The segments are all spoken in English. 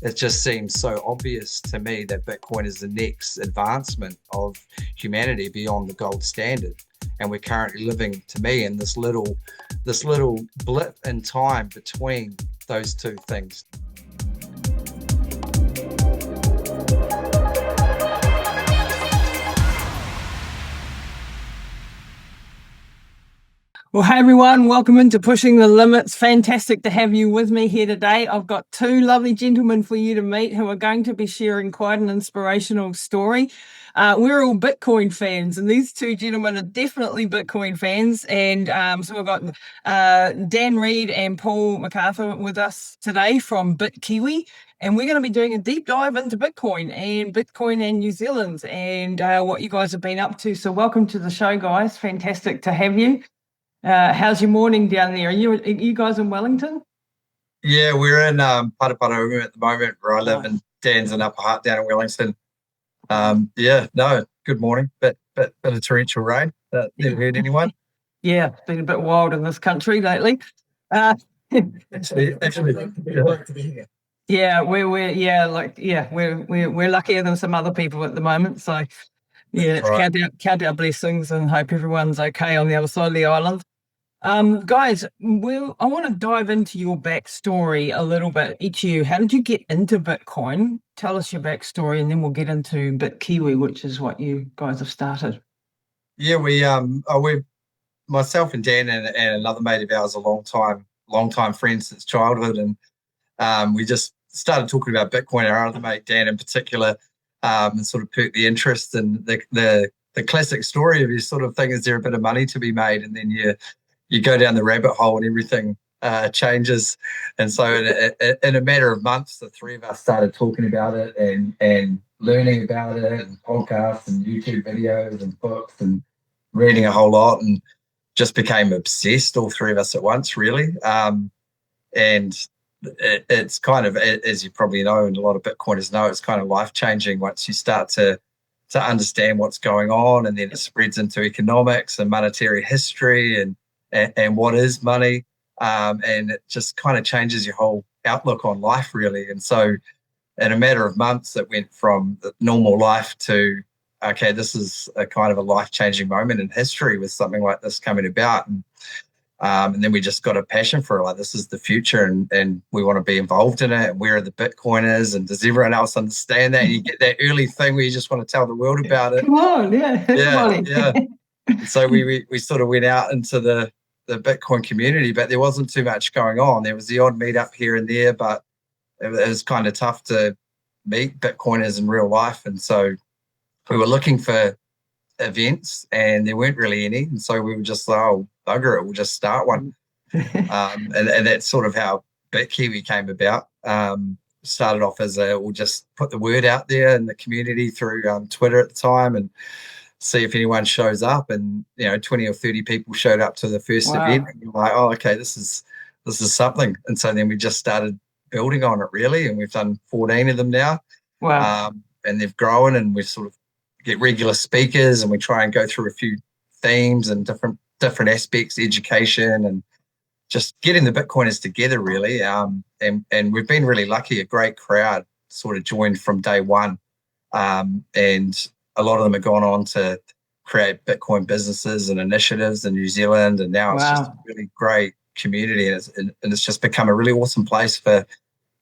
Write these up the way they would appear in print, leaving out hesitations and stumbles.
it just seems so obvious to me that Bitcoin is the next advancement of humanity beyond the gold standard. And we're currently living, to me, in this little blip in time between those two things. Well, hey everyone, welcome into Pushing the Limits. Fantastic to have you with me here today. I've got two lovely gentlemen for you to meet who are going to be sharing quite an inspirational story. We're all Bitcoin fans, and these two gentlemen are definitely Bitcoin fans. And so we've got Dan Reid and Paul MacArthur with us today from BitKiwi. And we're going to be doing a deep dive into Bitcoin and New Zealand and what you guys have been up to. So welcome to the show, guys. Fantastic to have you. How's your morning down there? Are you guys in Wellington? Yeah, we're in Paraparaumu at the moment, where I live, and Dan's in Upper Hutt down in Wellington. Good morning. Bit of torrential rain. Never heard anyone. Yeah, it's been a bit wild in this country lately. Actually, great to be here. Yeah, we're luckier than some other people at the moment. So yeah, right. count our blessings and hope everyone's okay on the other side of the island. Guys, I want to dive into your backstory a little bit. Each of you, how did you get into Bitcoin? Tell us your backstory, and then we'll get into BitKiwi, which is what you guys have started. Yeah, we myself and Dan and another mate of ours, a long time friends since childhood, and we just started talking about Bitcoin. Our other mate Dan in particular, and sort of perked the interest, and the classic story of you sort of thing, is there a bit of money to be made, and then you go down the rabbit hole and everything changes. And so in a matter of months, the three of us started talking about it and learning about it, and podcasts and YouTube videos and books and reading a whole lot, and just became obsessed, all three of us at once, really. And it's kind of, as you probably know, and a lot of Bitcoiners know, it's kind of life-changing once you start to understand what's going on, and then it spreads into economics and monetary history and what is money, and it just kind of changes your whole outlook on life, really. And so in a matter of months, it went from the normal life to, okay, this is a kind of a life-changing moment in history with something like this coming about. And then we just got a passion for it. Like, this is the future, and we want to be involved in it. And where are the Bitcoiners? And does everyone else understand that? And you get that early thing where you just want to tell the world about it. Come on, yeah. So we sort of went out into the Bitcoin community, but there wasn't too much going on. There was the odd meetup here and there, but it was kind of tough to meet Bitcoiners in real life. And so we were looking for events, and there weren't really any. And so we were just like, oh, bugger it, we'll just start one. And that's sort of how BitKiwi came about. Started off as we'll just put the word out there in the community through Twitter at the time, and see if anyone shows up. And 20 or 30 people showed up to the first event, and you're like, oh, okay, this is something. And so then we just started building on it, really, and we've done 14 of them now. And they've grown, and we sort of get regular speakers, and we try and go through a few themes and different aspects, education, and just getting the Bitcoiners together, really. And we've been really lucky. A great crowd sort of joined from day one, and a lot of them have gone on to create Bitcoin businesses and initiatives in New Zealand, and now it's just a really great community, and it's just become a really awesome place for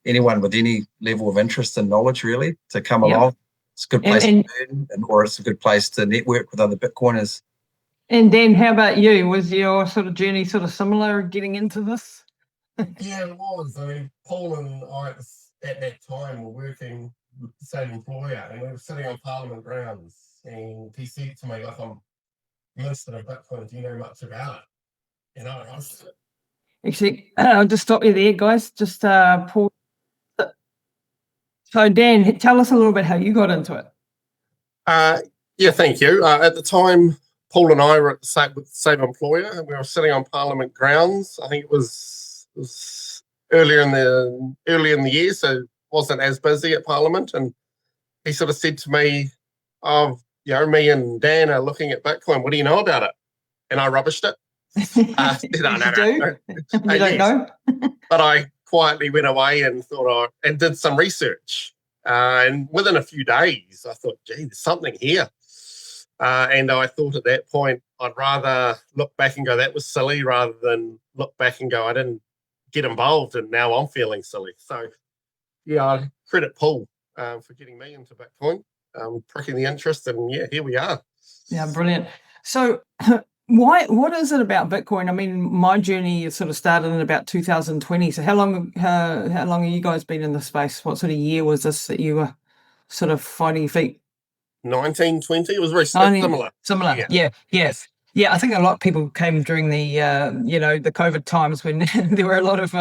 anyone with any level of interest and knowledge, really, to come along. It's a good place to learn, or it's a good place to network with other Bitcoiners. And Dan, how about you? Was your sort of journey sort of similar getting into this? Yeah, it was. I mean, Paul and I at that time were working with the same employer, and we were sitting on Parliament grounds, and he said to me, like, I'm interested in Bitcoin, do you know much about it? I was... Actually, I'll just stop you there, guys. Just Paul. So Dan, tell us a little bit how you got into it. Yeah, thank you. At the time, Paul and I were at the same employer, and we were sitting on Parliament grounds. I think it was earlier in the year, so wasn't as busy at Parliament. And he sort of said to me, "Oh, me and Dan are looking at Bitcoin. What do you know about it?" And I rubbished it. No. You don't know? But I quietly went away and and did some research. And within a few days, I thought, gee, there's something here. And I thought at that point, I'd rather look back and go, that was silly, rather than look back and go, I didn't get involved and now I'm feeling silly. So, yeah, I credit Paul for getting me into Bitcoin, pricking the interest, and yeah, here we are. Yeah, brilliant. So what is it about Bitcoin? I mean, my journey sort of started in about 2020. So how long have you guys been in the space? What sort of year was this that you were sort of finding your feet? 1920. It was very similar. Similar. Yeah. Yes. Yeah. I think a lot of people came during the the COVID times when there were a lot of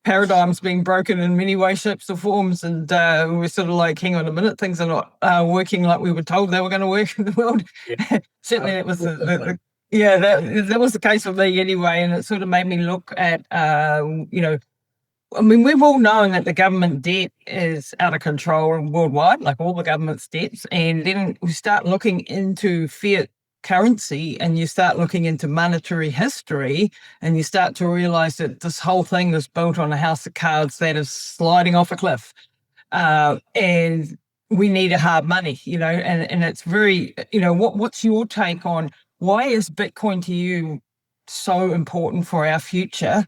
paradigms being broken in many ways, shapes, or forms, and we were sort of like, hang on a minute, things are not working like we were told they were going to work in the world. Yeah. Certainly, it was that was the case for me anyway, and it sort of made me look at I mean, we've all known that the government debt is out of control worldwide, like all the government's debts. And then we start looking into fiat currency and you start looking into monetary history and you start to realize that this whole thing is built on a house of cards that is sliding off a cliff. And we need a hard money, and it's very, what's your take on why is Bitcoin to you so important for our future?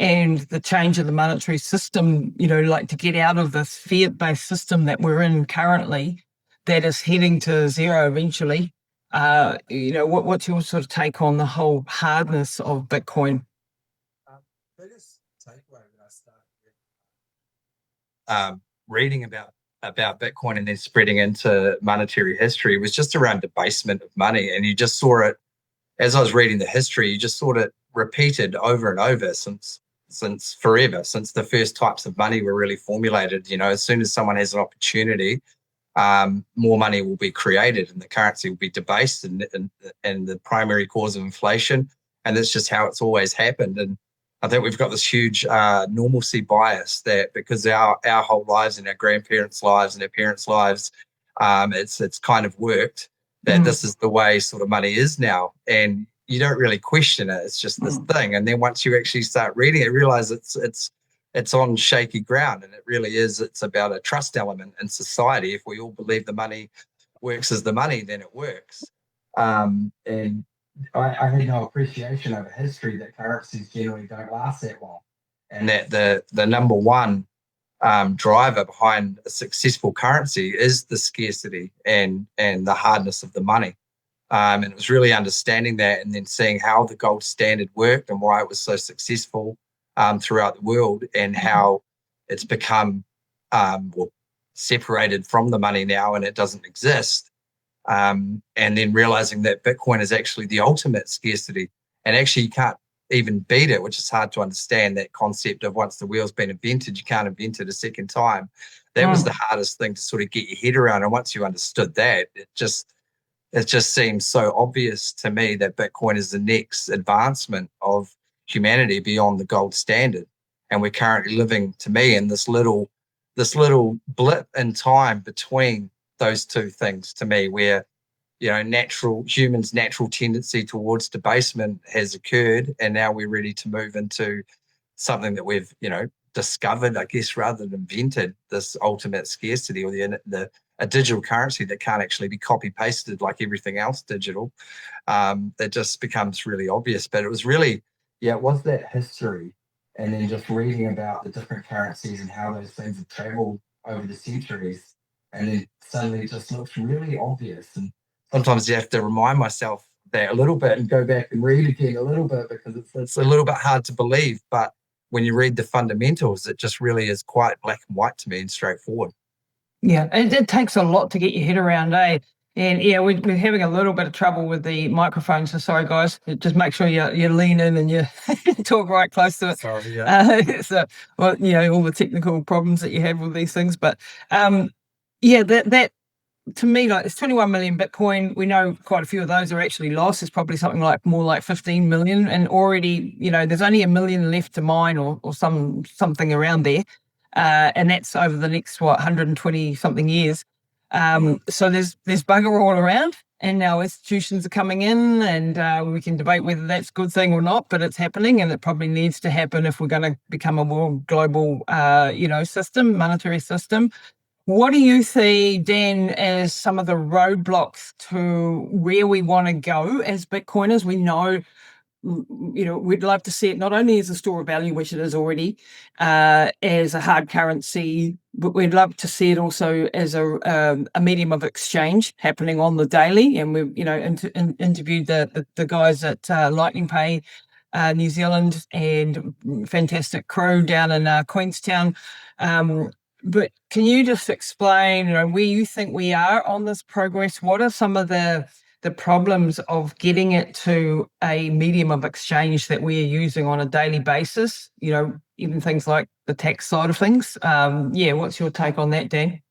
And the change of the monetary system, like to get out of this fiat-based system that we're in currently that is heading to zero eventually. What's your sort of take on the whole hardness of Bitcoin? Biggest takeaway when I started reading about Bitcoin and then spreading into monetary history was just around debasement of money. And you just saw it, as I was reading the history, you just saw it repeated over and over since forever, since the first types of money were really formulated. As soon as someone has an opportunity, more money will be created and the currency will be debased, and the primary cause of inflation. And that's just how it's always happened. And I think we've got this huge normalcy bias that because our whole lives and our grandparents' lives and our parents' lives, it's kind of worked that this is the way sort of money is now. And you don't really question it. It's just this thing. And then once you actually start reading it, realize it's on shaky ground. And it really is. It's about a trust element in society. If we all believe the money works as the money, then it works. And I had no appreciation over history that currencies generally don't last that long. And that the number one driver behind a successful currency is the scarcity and the hardness of the money. And it was really understanding that and then seeing how the gold standard worked and why it was so successful throughout the world and how it's become separated from the money now and it doesn't exist. And then realizing that Bitcoin is actually the ultimate scarcity and actually you can't even beat it, which is hard to understand, that concept of once the wheel's been invented, you can't invent it a second time. That was the hardest thing to sort of get your head around. And once you understood that, it just seems so obvious to me that Bitcoin is the next advancement of humanity beyond the gold standard. And we're currently living, to me, in this little blip in time between those two things, to me, where humans' natural tendency towards debasement has occurred, and now we're ready to move into something that we've discovered, I guess, rather than invented, this ultimate scarcity, or a digital currency that can't actually be copy pasted like everything else digital. That just becomes really obvious. But it was really, it was that history, and then just reading about the different currencies and how those things have traveled over the centuries, and then suddenly it just looks really obvious. And sometimes you have to remind myself that a little bit and go back and read again a little bit, because it's a little bit hard to believe. But when you read the fundamentals, it just really is quite black and white to me and straightforward. Yeah, it takes a lot to get your head around, eh? And yeah, we're having a little bit of trouble with the microphone, so sorry guys. Just make sure you lean in and you talk right close to it. Sorry, yeah. All the technical problems that you have with these things, but that to me, like, it's 21 million Bitcoin. We know quite a few of those are actually lost. It's probably something like more like 15 million, and already there's only 1 million left to mine or something around there. And that's over the next 120 something years. So there's bugger all around, and our institutions are coming in, and we can debate whether that's a good thing or not, but it's happening, and it probably needs to happen if we're going to become a more global, monetary system. What do you see, Dan, as some of the roadblocks to where we want to go as Bitcoiners? We know, we'd love to see it not only as a store of value, which it is already, as a hard currency, but we'd love to see it also as a medium of exchange happening on the daily. And we've, interviewed the guys at Lightning Pay, New Zealand, and fantastic crew down in Queenstown. But can you just explain, where you think we are on this progress? What are some of the problems of getting it to a medium of exchange that we are using on a daily basis? Even things like the tax side of things. What's your take on that, Dan?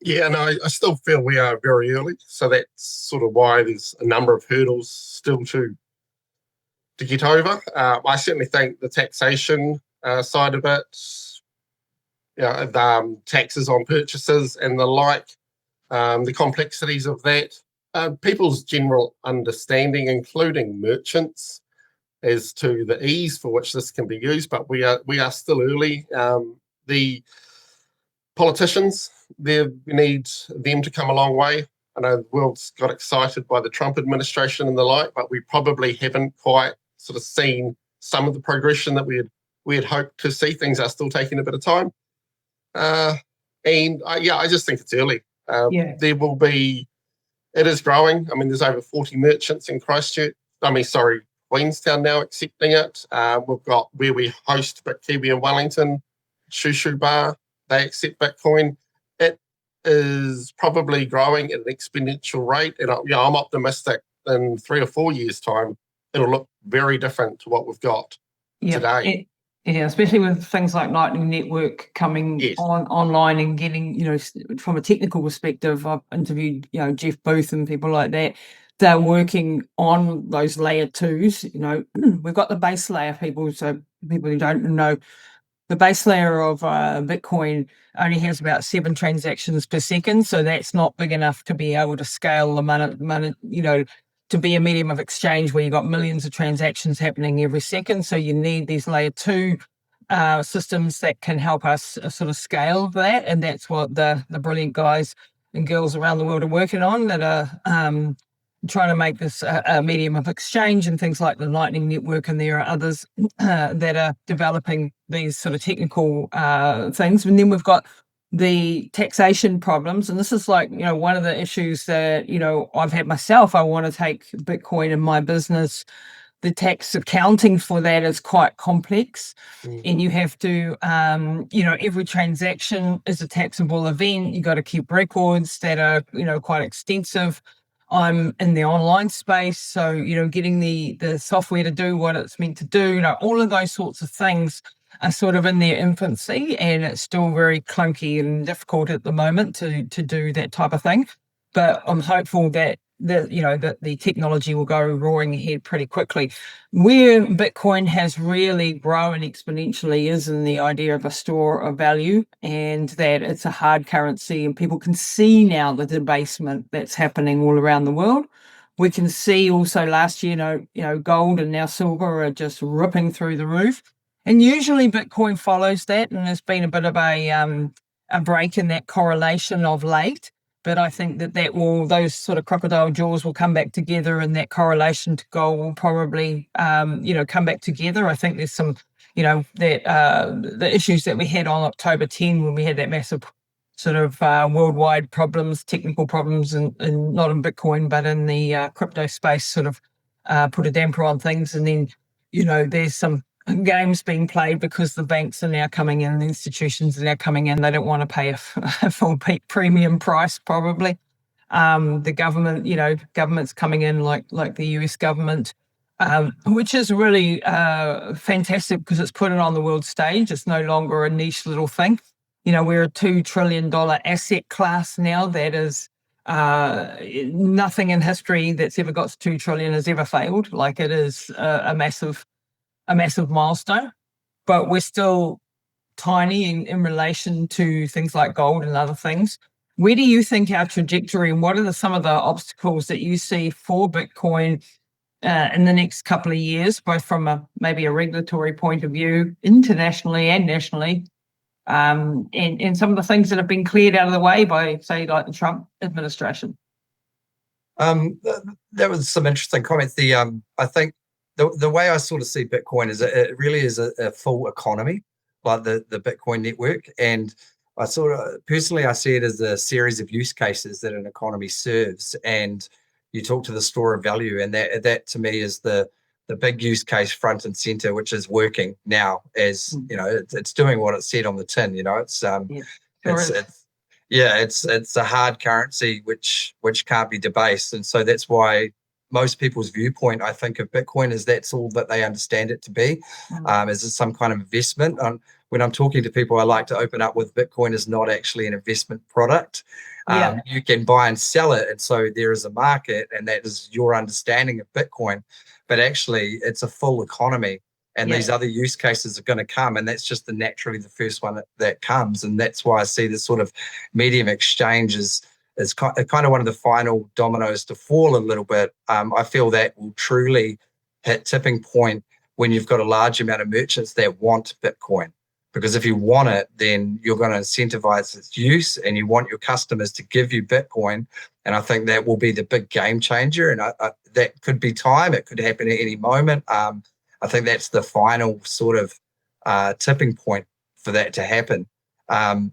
Yeah, no, I still feel we are very early. So that's sort of why there's a number of hurdles still to get over. I certainly think the taxation side of it, the taxes on purchases and the like, the complexities of that, people's general understanding, including merchants, as to the ease for which this can be used. But we are still early. The politicians, we need them to come a long way. I know the world's got excited by the Trump administration and the like, but we probably haven't quite sort of seen some of the progression that we had hoped to see. Things are still taking a bit of time. I just think it's early. There will be, it is growing. I mean, there's over 40 merchants in Queenstown now accepting it. We've got where we host BitKiwi in Wellington, Shushu Bar, they accept Bitcoin. It is probably growing at an exponential rate. And I'm optimistic in 3 or 4 years' time, it'll look very different to what we've got today. Yeah, especially with things like Lightning Network coming online and getting, from a technical perspective, I've interviewed, Jeff Booth and people like that. They're working on those layer 2s. We've got the base layer people. So people who don't know, the base layer of Bitcoin only has about 7 transactions per second. So that's not big enough to be able to scale the money, to be a medium of exchange where you've got millions of transactions happening every second. So you need these layer 2 systems that can help us sort of scale that. And that's what the brilliant guys and girls around the world are working on, that are trying to make this a medium of exchange, and things like the Lightning Network. And there are others that are developing these sort of technical things. And then we've got the taxation problems. And this is like, one of the issues that, I've had myself. I want to take Bitcoin in my business. The tax accounting for that is quite complex. And you have to, every transaction is a taxable event. You got to keep records that are, quite extensive. I'm in the online space, so, getting the software to do what it's meant to do, all of those sorts of things are sort of in their infancy, and it's still very clunky and difficult at the moment to do that type of thing. But I'm hopeful that the technology will go roaring ahead pretty quickly. Where Bitcoin has really grown exponentially is in the idea of a store of value, and that it's a hard currency, and people can see now the debasement that's happening all around the world. We can see also last year, gold and now silver are just ripping through the roof. And usually Bitcoin follows that, and there's been a bit of a break in that correlation of late. But I think that those sort of crocodile jaws will come back together, and that correlation to gold will probably, come back together. I think there's some, the issues that we had on October 10, when we had that massive sort of worldwide problems, technical problems, and not in Bitcoin, but in the crypto space, sort of put a damper on things. And then, there's some games being played because the banks are now coming in, the institutions are now coming in. They don't want to pay a full premium price, probably. The government, government's coming in like the US government, which is really fantastic, because it's put it on the world stage. It's no longer a niche little thing. We're a $2 trillion asset class now. That is nothing in history that's ever got to 2 trillion has ever failed. Like, it is a massive milestone, but we're still tiny in relation to things like gold and other things. Where do you think our trajectory, and what are some of the obstacles that you see for Bitcoin in the next couple of years, both from maybe a regulatory point of view, internationally and nationally, and some of the things that have been cleared out of the way by, say, like the Trump administration? That was some interesting comments. I think the way I sort of see Bitcoin is it really is a full economy, like the Bitcoin network. And I sort of personally, I see it as a series of use cases that an economy serves. And you talk to the store of value, and that to me is the big use case front and center, which is working now. As you know, it's doing what it said on the tin. You know, it's it's a hard currency which can't be debased, and so that's why most people's viewpoint, I think, of Bitcoin is that's all that they understand it to be, is some kind of investment. When I'm talking to people, I like to open up with Bitcoin is not actually an investment product. You can buy and sell it, and so there is a market, and that is your understanding of Bitcoin. But actually, it's a full economy, and these other use cases are going to come, and that's just naturally the first one that comes. And that's why I see this sort of medium exchange is kind of one of the final dominoes to fall a little bit. I feel that will truly hit tipping point when you've got a large amount of merchants that want Bitcoin. Because if you want it, then you're going to incentivize its use, and you want your customers to give you Bitcoin. And I think that will be the big game changer. And that could be time. It could happen at any moment. I think that's the final sort of tipping point for that to happen.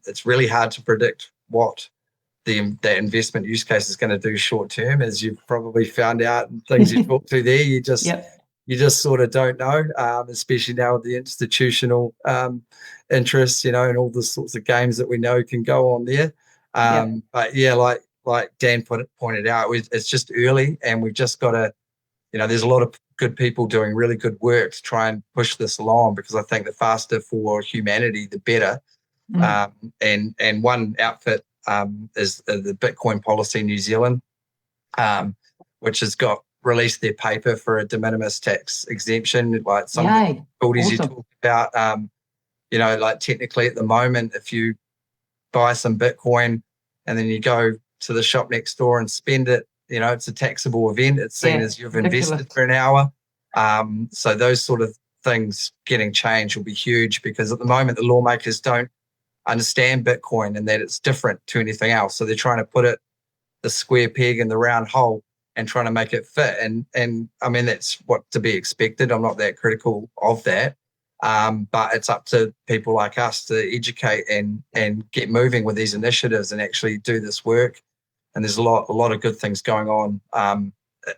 It's really hard to predict what that investment use case is going to do short term, as you've probably found out in things you talked to there. You just sort of don't know, especially now with the institutional interests, you know, and all the sorts of games that we know can go on there. But yeah, like Dan pointed out, it's just early, and we've just got to, you know, there's a lot of good people doing really good work to try and push this along, because I think the faster for humanity, the better. And one outfit is the Bitcoin Policy New Zealand, which has released their paper for a de minimis tax exemption, like some of the difficulties you talk about. You know, like technically at the moment, if you buy some Bitcoin and then you go to the shop next door and spend it, you know, it's a taxable event. It's seen as you've invested for an hour. So those sort of things getting changed will be huge, because at the moment the lawmakers don't understand Bitcoin and that it's different to anything else. So they're trying to put the square peg in the round hole and trying to make it fit. And I mean, that's what to be expected. I'm not that critical of that. But it's up to people like us to educate and get moving with these initiatives and actually do this work. And there's a lot of good things going on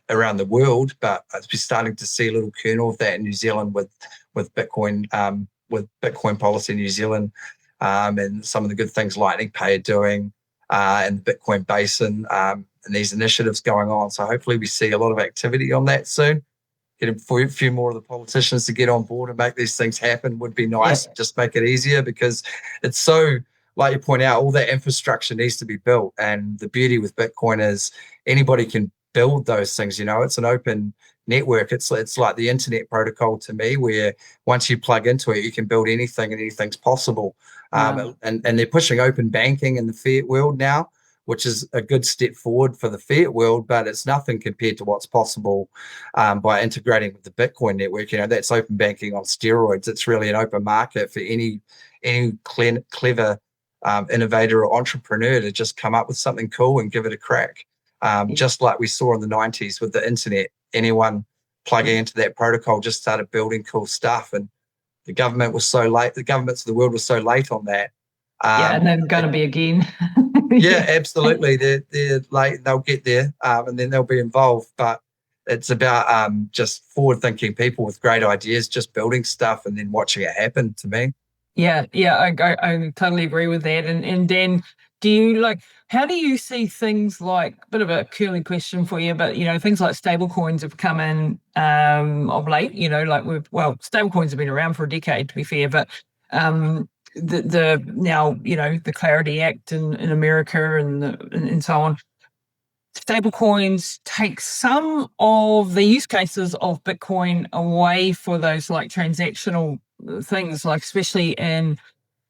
around the world, but we're starting to see a little kernel of that in New Zealand with Bitcoin Policy New Zealand, and some of the good things Lightning Pay are doing, and the Bitcoin Basin, and these initiatives going on. So hopefully we see a lot of activity on that soon. Get a few more of the politicians to get on board and make these things happen would be nice. Just make it easier, because it's so, like you point out, all that infrastructure needs to be built. And the beauty with Bitcoin is anybody can build those things. You know, it's an open network. It's like the internet protocol to me, where once you plug into it, you can build anything and anything's possible. And they're pushing open banking in the fiat world now, which is a good step forward for the fiat world, but it's nothing compared to what's possible by integrating with the Bitcoin network. You know, that's open banking on steroids. It's really an open market for any clever innovator or entrepreneur to just come up with something cool and give it a crack. Just like we saw in the 90s with the internet, anyone plugging into that protocol just started building cool stuff. And the government was so late. The governments of the world were so late on that. And they're going to be again. Yeah, absolutely. They're late. They'll get there, and then they'll be involved. But it's about just forward-thinking people with great ideas, just building stuff and then watching it happen. To me, I totally agree with that. And Dan, how do you see things like, bit of a curly question for you, but, you know, things like stable coins have come in of late, you know, like stable coins have been around for a decade, to be fair, but the now, you know, the Clarity Act in America and so on, stable coins take some of the use cases of Bitcoin away for those like transactional things, like especially in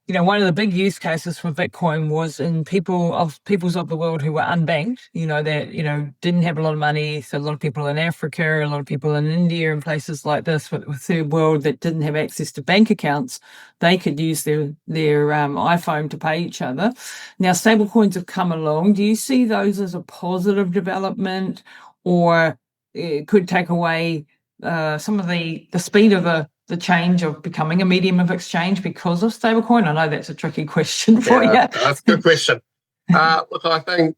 one of the big use cases for Bitcoin was in peoples of the world who were unbanked, that, didn't have a lot of money. So a lot of people in Africa, a lot of people in India and places like this with third world that didn't have access to bank accounts, they could use their iPhone to pay each other. Now, stablecoins have come along. Do you see those as a positive development, or it could take away some of the speed of the change of becoming a medium of exchange because of stablecoin? I know that's a tricky question for you. That's a good question. Look, I think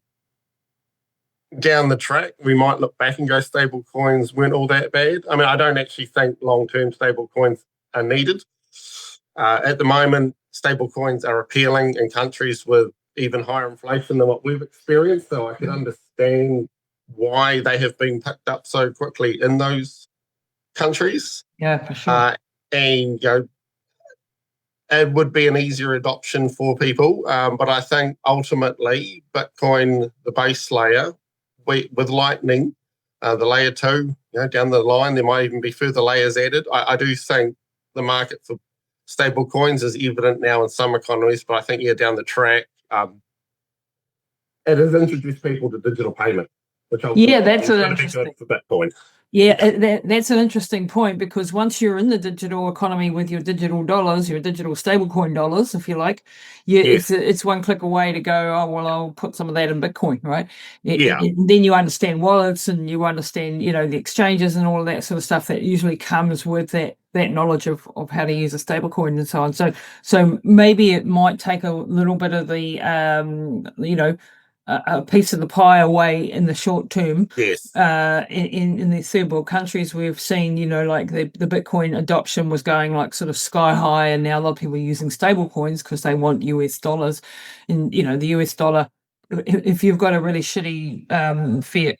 down the track, we might look back and go, stablecoins weren't all that bad. I mean, I don't actually think long-term stablecoins are needed. At the moment, stablecoins are appealing in countries with even higher inflation than what we've experienced. So I can understand why they have been picked up so quickly in those countries. Yeah, for sure. And it would be an easier adoption for people. But I think ultimately, Bitcoin, the base layer, with Lightning, the layer 2, down the line, there might even be further layers added. I do think the market for stable coins is evident now in some economies, but I think down the track, it has introduced people to digital payment, which that's going to be good for Bitcoin. Yeah, that's an interesting point, because once you're in the digital economy with your digital dollars, your digital stablecoin dollars, if you like, it's one click away to go, oh, well, I'll put some of that in Bitcoin, right? Then you understand wallets, and you understand, the exchanges and all of that sort of stuff that usually comes with that knowledge of how to use a stablecoin and so on. So maybe it might take a little bit of the, a piece of the pie away in the short term. Yes. In the third world countries, we've seen, like the Bitcoin adoption was going like sort of sky high, and now a lot of people are using stable coins because they want US dollars. And, the US dollar, if you've got a really shitty fiat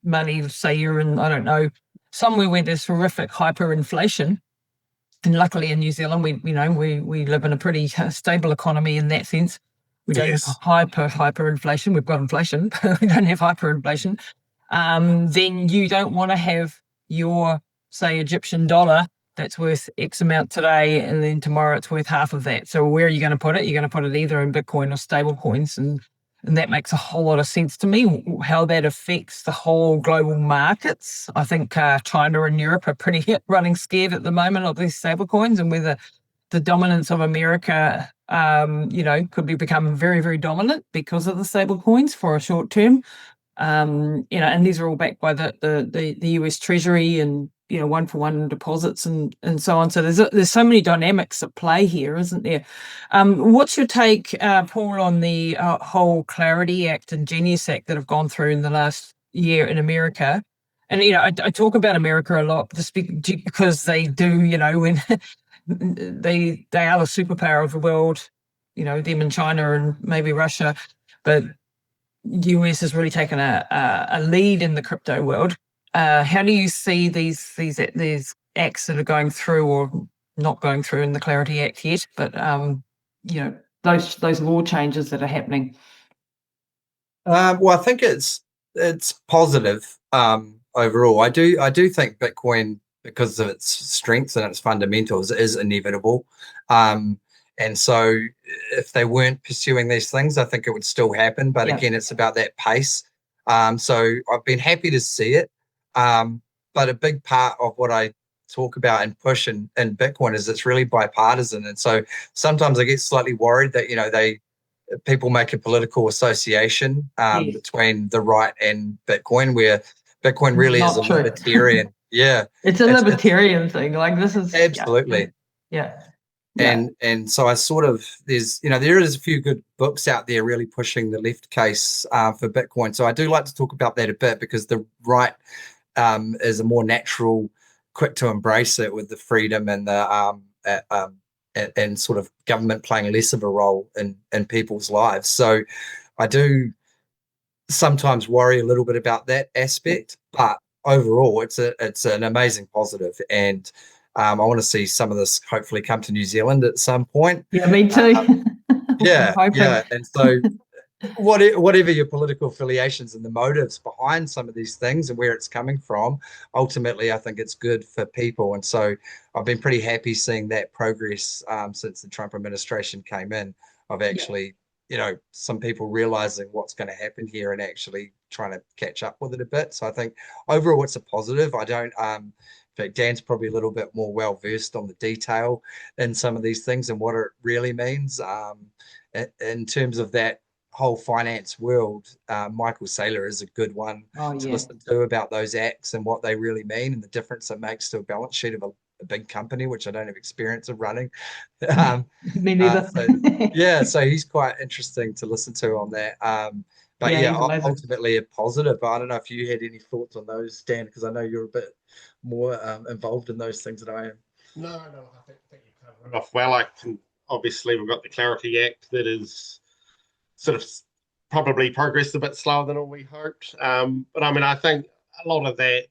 money, say you're in, I don't know, somewhere where there's horrific hyperinflation, and luckily in New Zealand, we live in a pretty stable economy in that sense. We don't have hyperinflation. We've got inflation. We don't have hyperinflation. Then you don't want to have your, say, Egyptian dollar that's worth X amount today, and then tomorrow it's worth half of that. So where are you going to put it? You're going to put it either in Bitcoin or stable coins. And that makes a whole lot of sense to me, how that affects the whole global markets. I think China and Europe are pretty running scared at the moment of these stable coins, and whether the dominance of America, could become very, very dominant because of the stable coins for a short term. And these are all backed by the US Treasury and, one-for-one deposits and so on. So there's so many dynamics at play here, isn't there? What's your take, Paul, on the whole Clarity Act and Genius Act that have gone through in the last year in America? And, I talk about America a lot just because they do, when they are the superpower of the world, them and China and maybe Russia, but US has really taken a lead in the crypto world. How do you see these acts that are going through or not going through in the Clarity Act yet, but those law changes that are happening? Well, I think it's positive overall. I do think Bitcoin, because of its strengths and its fundamentals, is inevitable. And so if they weren't pursuing these things, I think it would still happen. But again, it's about that pace. So I've been happy to see it. But a big part of what I talk about and push in Bitcoin is it's really bipartisan. And so sometimes I get slightly worried that, people make a political association between the right and Bitcoin, where Bitcoin really is a libertarian. Yeah. It's a libertarian thing. Like, this is absolutely. Yeah. And so I sort of, there is a few good books out there really pushing the left case for Bitcoin. So I do like to talk about that a bit, because the right is a more natural, quick to embrace it, with the freedom and the and sort of government playing less of a role in people's lives. So I do sometimes worry a little bit about that aspect, but overall it's an amazing positive, and I want to see some of this hopefully come to New Zealand at some point. Yeah, me too. Yeah. And so whatever your political affiliations and the motives behind some of these things and where it's coming from, ultimately, I think it's good for people. And so I've been pretty happy seeing that progress since the Trump administration came in, of actually, some people realizing what's going to happen here and actually trying to catch up with it a bit. So I think overall it's a positive. I don't, in fact, Dan's probably a little bit more well versed on the detail in some of these things and what it really means. In terms of that whole finance world, Michael Saylor is a good one Oh, to yeah. listen to about those acts and what they really mean and the difference it makes to a balance sheet of a big company, which I don't have experience of running. Me neither. So yeah, so he's quite interesting to listen to on that. But Yeah, yeah, he's amazing. ultimately a positive. I don't know if you had any thoughts on those, Dan, because I know you're a bit more involved in those things than I am. No, I think you covered it off well. Obviously, we've got the Clarity Act that is sort of probably progressed a bit slower than all we hoped. But I mean, I think a lot of that,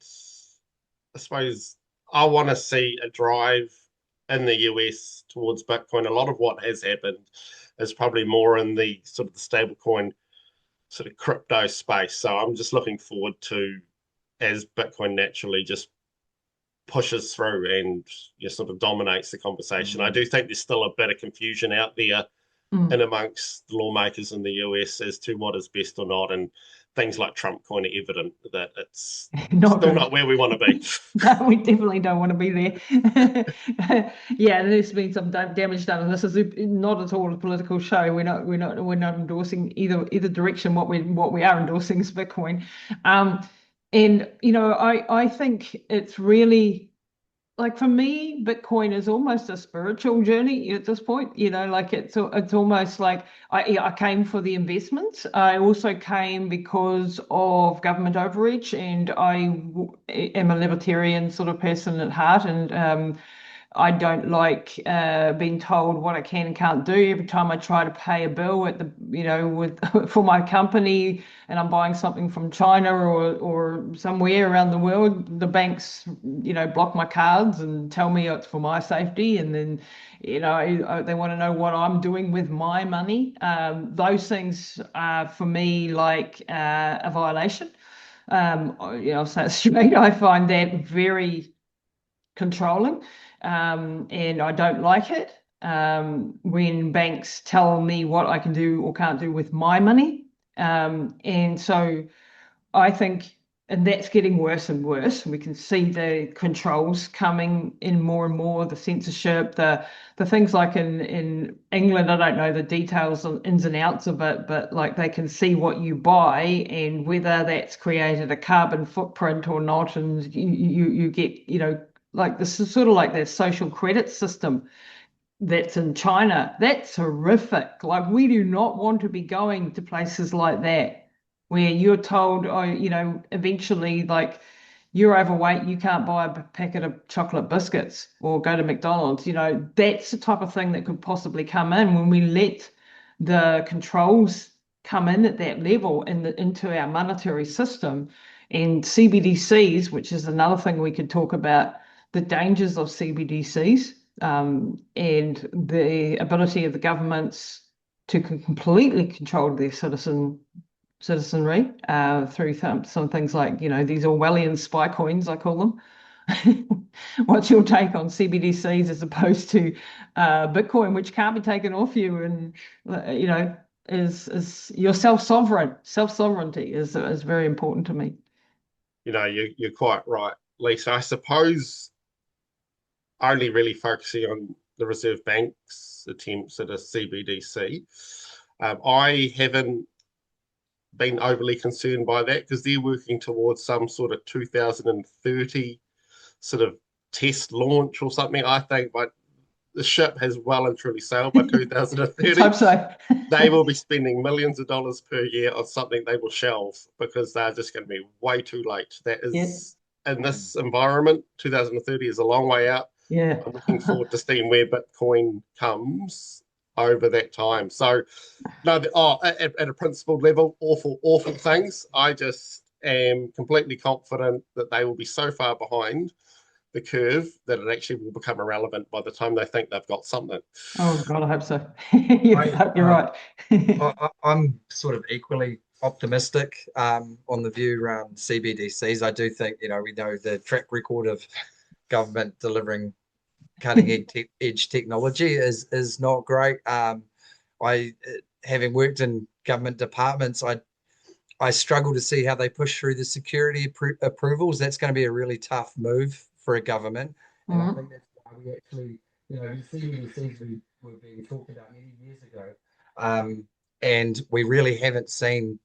I suppose, I want to see a drive in the US towards Bitcoin. A lot of what has happened is probably more in the sort of the stablecoin sort of crypto space. So I'm just looking forward to, as Bitcoin naturally just pushes through and sort of dominates the conversation. I do think there's still a bit of confusion out there Mm. and amongst the lawmakers in the US as to what is best or not. And things like Trump coin are evident that it's Not still good. not where we want to be. No, we definitely don't want to be there. Yeah, there's been some damage done, and this is not at all a political show. We're not endorsing either direction. What we are endorsing is Bitcoin. And I think it's really, like, for me, Bitcoin is almost a spiritual journey at this point. Like it's almost like I came for the investments. I also came because of government overreach, and am a libertarian sort of person at heart, and I don't like being told what I can and can't do. Every time I try to pay a bill with for my company, and I'm buying something from China or somewhere around the world, the banks, block my cards and tell me it's for my safety, and then, they want to know what I'm doing with my money. Those things are for me like a violation. I'll say it straight. I find that very controlling, and I don't like it when banks tell me what I can do or can't do with my money. And so I think, and that's getting worse and worse. We can see the controls coming in more and more, the censorship, the things like in England. I don't know the details and ins and outs of it, but like they can see what you buy and whether that's created a carbon footprint or not, and you get, like this is sort of like their social credit system that's in China. That's horrific. Like, we do not want to be going to places like that where you're told, oh, eventually, like, you're overweight, you can't buy a packet of chocolate biscuits or go to McDonald's. That's the type of thing that could possibly come in when we let the controls come in at that level into our monetary system. And CBDCs, which is another thing we could talk about, the dangers of CBDCs, and the ability of the governments to completely control their citizenry through some things like, these Orwellian spy coins, I call them. What's your take on CBDCs as opposed to Bitcoin, which can't be taken off you, and is your self-sovereignty is very important to me. You're quite right, Lisa. I suppose only really focusing on the Reserve Bank's attempts at a CBDC. I haven't been overly concerned by that because they're working towards some sort of 2030 sort of test launch or something. I think the ship has well and truly sailed by 2030. Let's hope so. They will be spending millions of dollars per year on something they will shelve because they're just going to be way too late. That is, in this environment, 2030 is a long way out. Yeah. I'm looking forward to seeing where Bitcoin comes over that time. So, no, at a principled level, awful things. I just am completely confident that they will be so far behind the curve that it actually will become irrelevant by the time they think they've got something. Oh God, I hope so. You're right. I'm sort of equally optimistic on the view around CBDCs. I do think, we know the track record of government delivering cutting edge technology is not great. Having worked in government departments, I struggle to see how they push through the security approvals. That's going to be a really tough move for a government. And I think that's why we actually, the CBDCs were being talked about many years ago. And we really haven't seen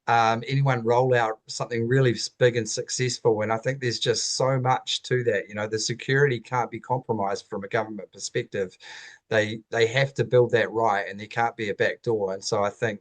anyone roll out something really big and successful. And I think there's just so much to that. The security can't be compromised from a government perspective. They have to build that right, and there can't be a back door. And so I think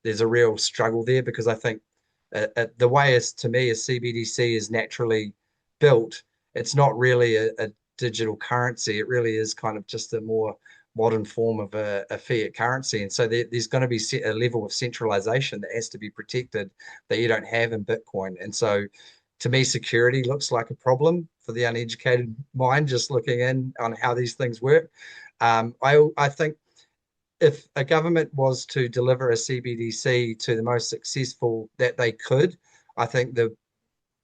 there's a real struggle there, because I think the way is, to me, a CBDC is naturally built. It's not really a digital currency. It really is kind of just a more modern form of a fiat currency. And so there's going to be a level of centralization that has to be protected that you don't have in Bitcoin. And so to me, security looks like a problem for the uneducated mind, just looking in on how these things work. I think if a government was to deliver a CBDC to the most successful that they could, I think the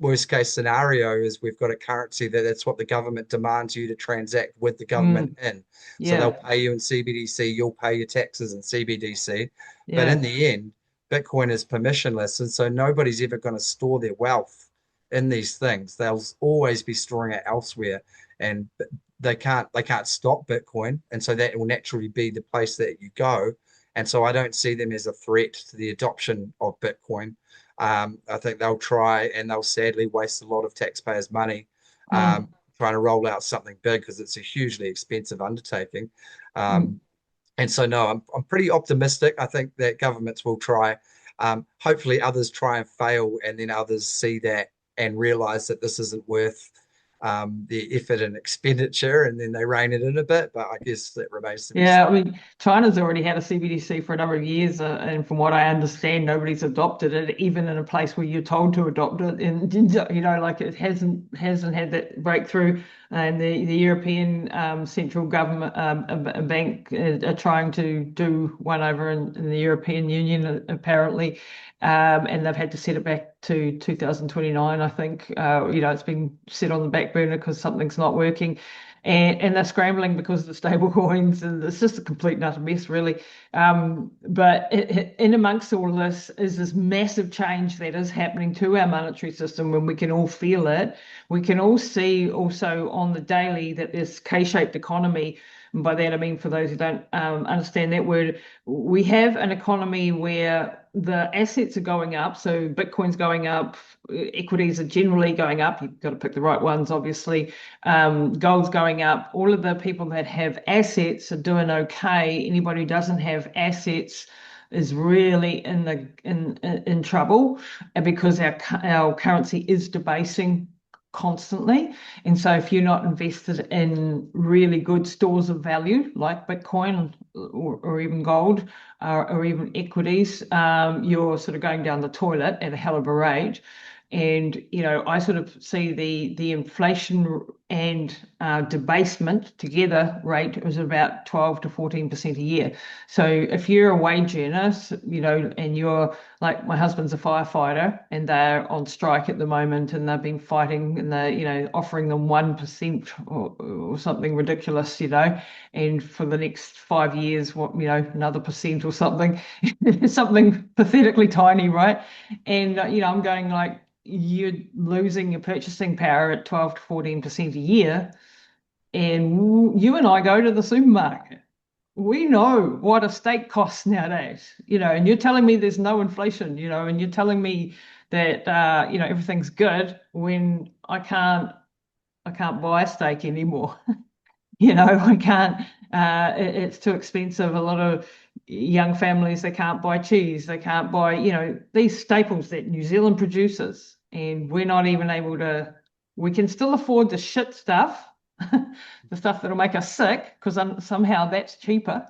worst case scenario is we've got a currency that's what the government demands you to transact with the government in. So they'll pay you in CBDC, you'll pay your taxes in CBDC. But in the end, Bitcoin is permissionless. And so nobody's ever going to store their wealth in these things. They'll always be storing it elsewhere. And they can't stop Bitcoin. And so that will naturally be the place that you go. And so I don't see them as a threat to the adoption of Bitcoin. I think they'll try, and they'll sadly waste a lot of taxpayers' money trying to roll out something big, because it's a hugely expensive undertaking. And so, no, I'm pretty optimistic. I think that governments will try. Hopefully others try and fail, and then others see that and realize that this isn't worth the effort and expenditure, and then they rein it in a bit. But I guess that remains to be seen. I mean, China's already had a CBDC for a number of years, and from what I understand, nobody's adopted it, even in a place where you're told to adopt it. And like, it hasn't had that breakthrough. And the European Central Government Bank are trying to do one over in the European Union, apparently. And they've had to set it back to 2029, I think. It's been set on the back burner because something's not working. And they're scrambling because of the stable coins, and it's just a complete and utter mess, really. But in amongst all this is this massive change that is happening to our monetary system, when we can all feel it. We can all see also on the daily that this K-shaped economy, and by that I mean, for those who don't understand that word, we have an economy where the assets are going up. So Bitcoin's going up, equities are generally going up. You've got to pick the right ones, obviously. Gold's going up. All of the people that have assets are doing okay. Anybody who doesn't have assets is really in trouble, because our currency is debasing constantly. And so if you're not invested in really good stores of value like Bitcoin or even gold or even equities, you're sort of going down the toilet at a hell of a rate. And I sort of see the inflation and debasement together rate is about 12 to 14% a year. So if you're a wage earner, and you're like, my husband's a firefighter, and they're on strike at the moment, and they've been fighting, and they're offering them 1% or something ridiculous, and for the next 5 years, another percent or something, something pathetically tiny, right? And I'm going like, you're losing your purchasing power at 12 to 14% a year. And you and I go to the supermarket. We know what a steak costs nowadays, and you're telling me there's no inflation, and you're telling me that, everything's good, when I can't buy a steak anymore. I can't, it's too expensive. A lot of young families, they can't buy cheese, they can't buy, these staples that New Zealand produces, and we're not even able to. We can still afford the shit stuff, the stuff that'll make us sick, because somehow that's cheaper.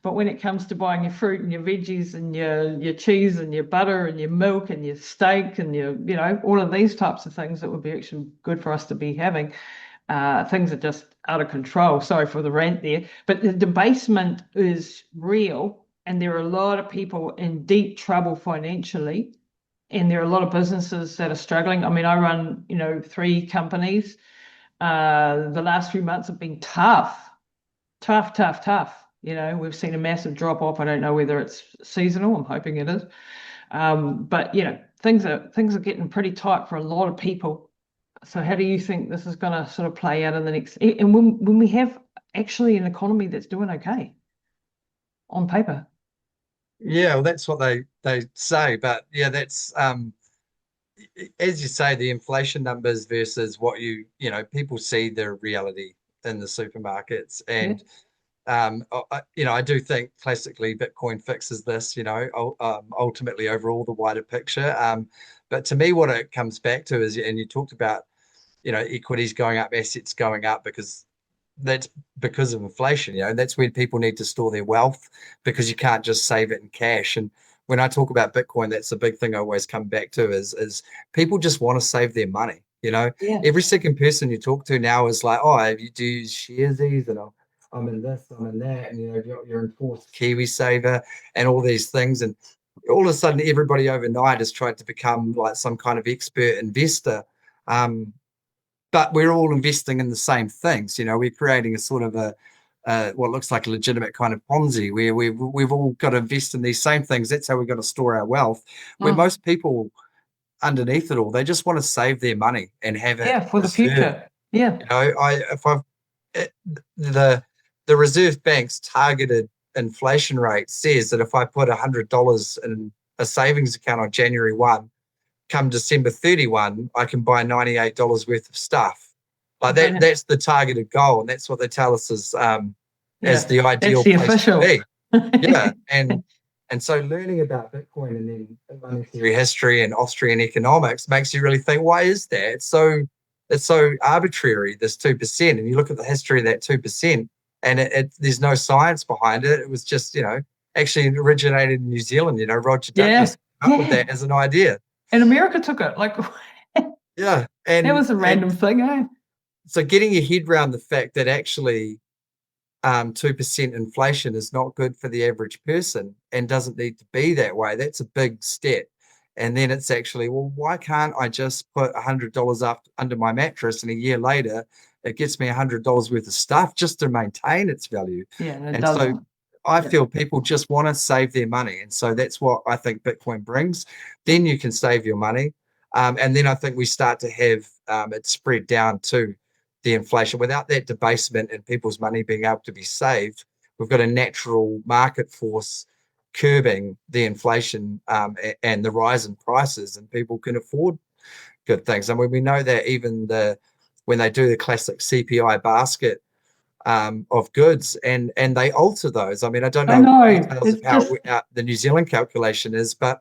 But when it comes to buying your fruit and your veggies and your cheese and your butter and your milk and your steak and your all of these types of things that would be actually good for us to be having, Things are just out of control. Sorry for the rant there. But the debasement is real, and there are a lot of people in deep trouble financially, and there are a lot of businesses that are struggling. I mean, I run, 3 companies. The last few months have been tough. We've seen a massive drop off. I don't know whether it's seasonal. I'm hoping it is. But things are getting pretty tight for a lot of people. So how do you think this is going to sort of play out in the next? And when we have actually an economy that's doing okay on paper? Yeah, well, that's what they say, but yeah, that's as you say, the inflation numbers versus what people see the reality in the supermarkets, and I do think classically Bitcoin fixes this, ultimately overall the wider picture. But to me, what it comes back to is, and you talked about, equities going up, assets going up, because that's because of inflation. That's when people need to store their wealth, because you can't just save it in cash. And when I talk about Bitcoin, that's the big thing I always come back to is people just want to save their money. Yeah. Every second person you talk to now is like, oh, have you do you share these? And I'm in this, I'm in that, and you're enforced Kiwi saver and all these things. And all of a sudden, everybody overnight has tried to become like some kind of expert investor. But we're all investing in the same things. We're creating a sort of what looks like a legitimate kind of Ponzi, where we've all got to invest in these same things. That's how we've got to store our wealth. Where most people underneath it all, they just want to save their money and have it for the future. Yeah. The Reserve Bank's targeted inflation rate says that if I put $100 in a savings account on January 1, come December 31, I can buy $98 worth of stuff. Like that. That's the targeted goal, and that's what they tell us is as the ideal that's the place official. to be. Yeah, and so learning about Bitcoin and then monetary history and Austrian economics makes you really think, why is that? It's so arbitrary, this 2%. And you look at the history of that 2%, and there's no science behind it. It was just, actually originated in New Zealand. Roger Douglas came up with that as an idea. And America took it. Yeah. And that was a random thing, eh? So getting your head around the fact that actually 2% inflation is not good for the average person and doesn't need to be that way, that's a big step. And then it's actually, well, why can't I just put $100 up under my mattress, and a year later it gets me $100 worth of stuff just to maintain its value? Yeah, and so I feel people just want to save their money. And so that's what I think Bitcoin brings. Then you can save your money. And then I think we start to have it spread down to the inflation. Without that debasement and people's money being able to be saved, we've got a natural market force curbing the inflation and the rise in prices, and people can afford good things. I mean, we know that even when they do the classic CPI basket of goods, and they alter those. I mean, I don't know details of how the New Zealand calculation is, but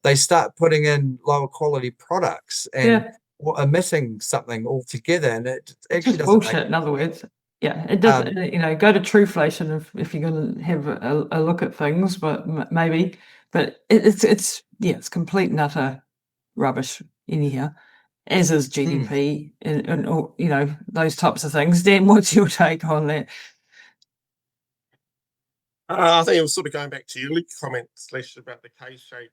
they start putting in lower quality products and omitting something altogether, and it actually doesn't bullshit. In other words, it doesn't. Go to Trueflation if you're going to have a look at things, but maybe. But it's complete and utter rubbish anyhow. As is GDP and those types of things. Dan, what's your take on that? I think it was sort of going back to your comments, Lisa, about the K-shaped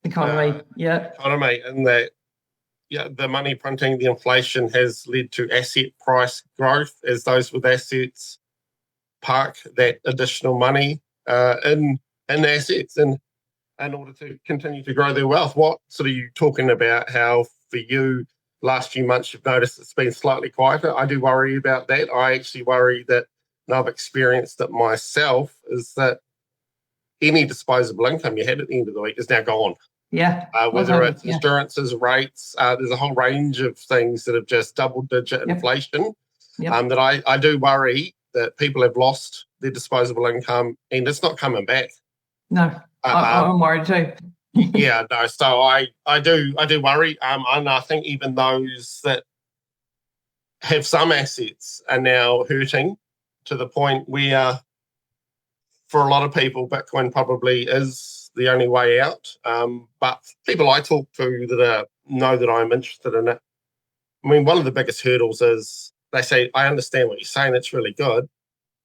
economy. Economy, and that the money printing, the inflation has led to asset price growth as those with assets park that additional money in assets in order to continue to grow their wealth. What sort of you talking about how for you last few months you've noticed it's been slightly quieter? I do worry about that. I actually worry that, and I've experienced it myself, is that any disposable income you had at the end of the week is now gone. Yeah. Whether it's insurances, rates, there's a whole range of things that have just double-digit inflation. That I do worry that people have lost their disposable income and it's not coming back. No, I'm worried too. So I do worry, and I think even those that have some assets are now hurting to the point where, for a lot of people, Bitcoin probably is the only way out. But people I talk to that know that I'm interested in it I mean, one of the biggest hurdles is they say, I understand what you're saying, it's really good.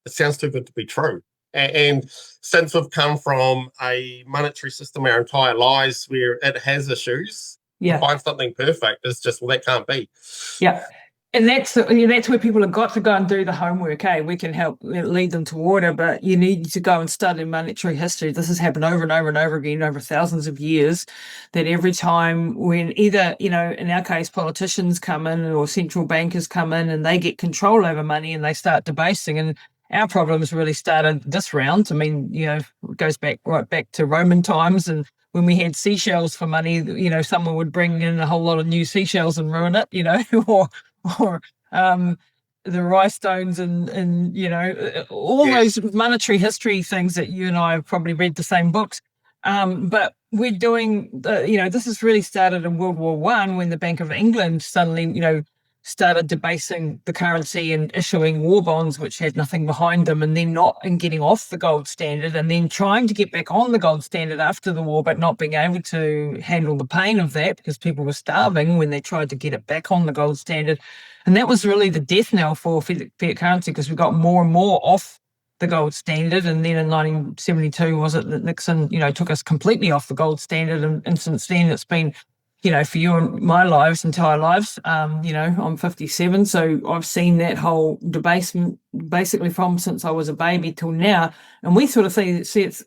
It sounds too good to be true. And since we've come from a monetary system our entire lives where it has issues, to find something perfect is just, well, that can't be. Yeah. And that's where people have got to go and do the homework. We can help lead them toward it, but you need to go and study monetary history. This has happened over and over and over again over thousands of years, that every time when either, in our case, politicians come in or central bankers come in and they get control over money and they start debasing. And our problems really started this round. I mean, it goes right back to Roman times, and when we had seashells for money, someone would bring in a whole lot of new seashells and ruin it, or the rice stones and all those monetary history things that you and I have probably read the same books. But we're doing, this has really started in World War I when the Bank of England suddenly, started debasing the currency and issuing war bonds which had nothing behind them, and then getting off the gold standard, and then trying to get back on the gold standard after the war, but not being able to handle the pain of that because people were starving when they tried to get it back on the gold standard. And that was really the death knell for fiat currency, because we got more and more off the gold standard. And then in 1972, was it that Nixon, took us completely off the gold standard, and since then it's been, for you and my entire lives, I'm 57, so I've seen that whole debasement basically from since I was a baby till now. And we sort of see it's,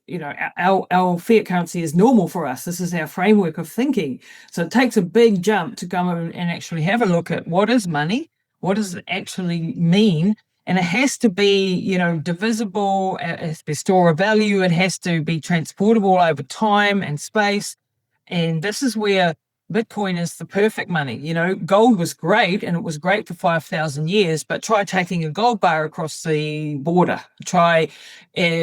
our fiat currency is normal for us. This is our framework of thinking. So it takes a big jump to come and actually have a look at what is money, what does it actually mean, and it has to be, divisible, it has to be store of value, it has to be transportable over time and space. And this is where Bitcoin is the perfect money. Gold was great, and it was great for 5,000 years, but try taking a gold bar across the border. Try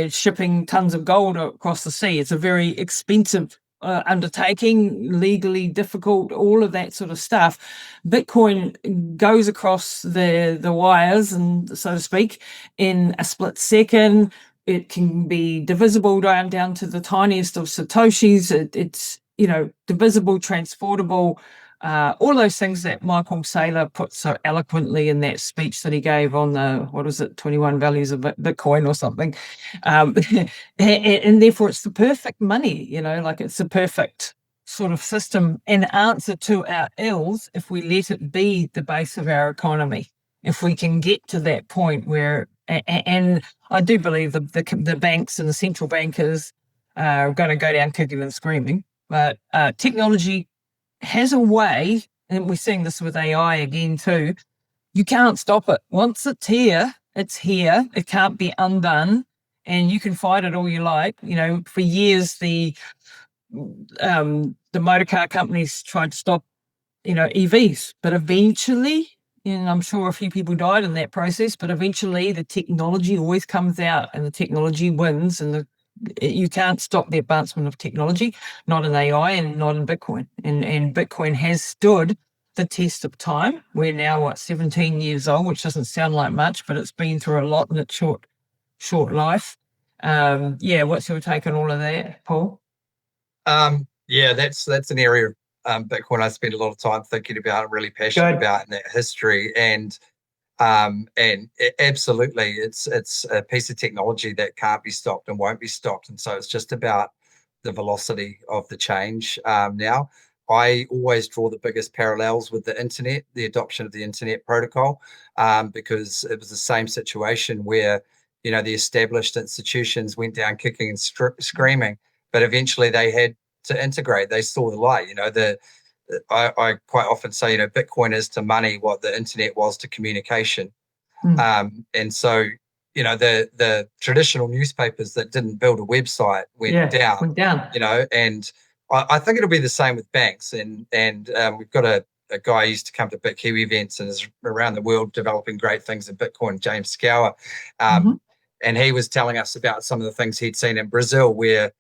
shipping tons of gold across the sea. It's a very expensive undertaking, legally difficult, all of that sort of stuff. Bitcoin goes across the wires, and so to speak, in a split second. It can be divisible down to the tiniest of satoshis. It's divisible, transportable, all those things that Michael Saylor put so eloquently in that speech that he gave on the, 21 values of Bitcoin or something. And therefore it's the perfect money, it's the perfect sort of system and answer to our ills if we let it be the base of our economy. If we can get to that point where, and I do believe the banks and the central bankers are going to go down kicking and screaming. But technology has a way, and we're seeing this with AI again too, you can't stop it. Once it's here, it's here. It can't be undone, and you can fight it all you like. For years, the motor car companies tried to stop, EVs, but eventually, and I'm sure a few people died in that process, but eventually the technology always comes out and the technology wins, and you can't stop the advancement of technology, not in AI and not in Bitcoin. And Bitcoin has stood the test of time. We're now, 17 years old, which doesn't sound like much, but it's been through a lot in its short life. What's your take on all of that, Paul? That's an area of Bitcoin I spend a lot of time thinking about and really passionate about in that history. And absolutely, it's a piece of technology that can't be stopped and won't be stopped. And so it's just about the velocity of the change. Now, I always draw the biggest parallels with the internet, the adoption of the internet protocol, because it was the same situation where, the established institutions went down kicking and screaming, but eventually they had to integrate. They saw the light. I quite often say, Bitcoin is to money what the internet was to communication. And so, the traditional newspapers that didn't build a website went down. And I think it'll be the same with banks. And we've got a guy who used to come to BitKiwi events and is around the world developing great things in Bitcoin, James Scour. And he was telling us about some of the things he'd seen in Brazil where,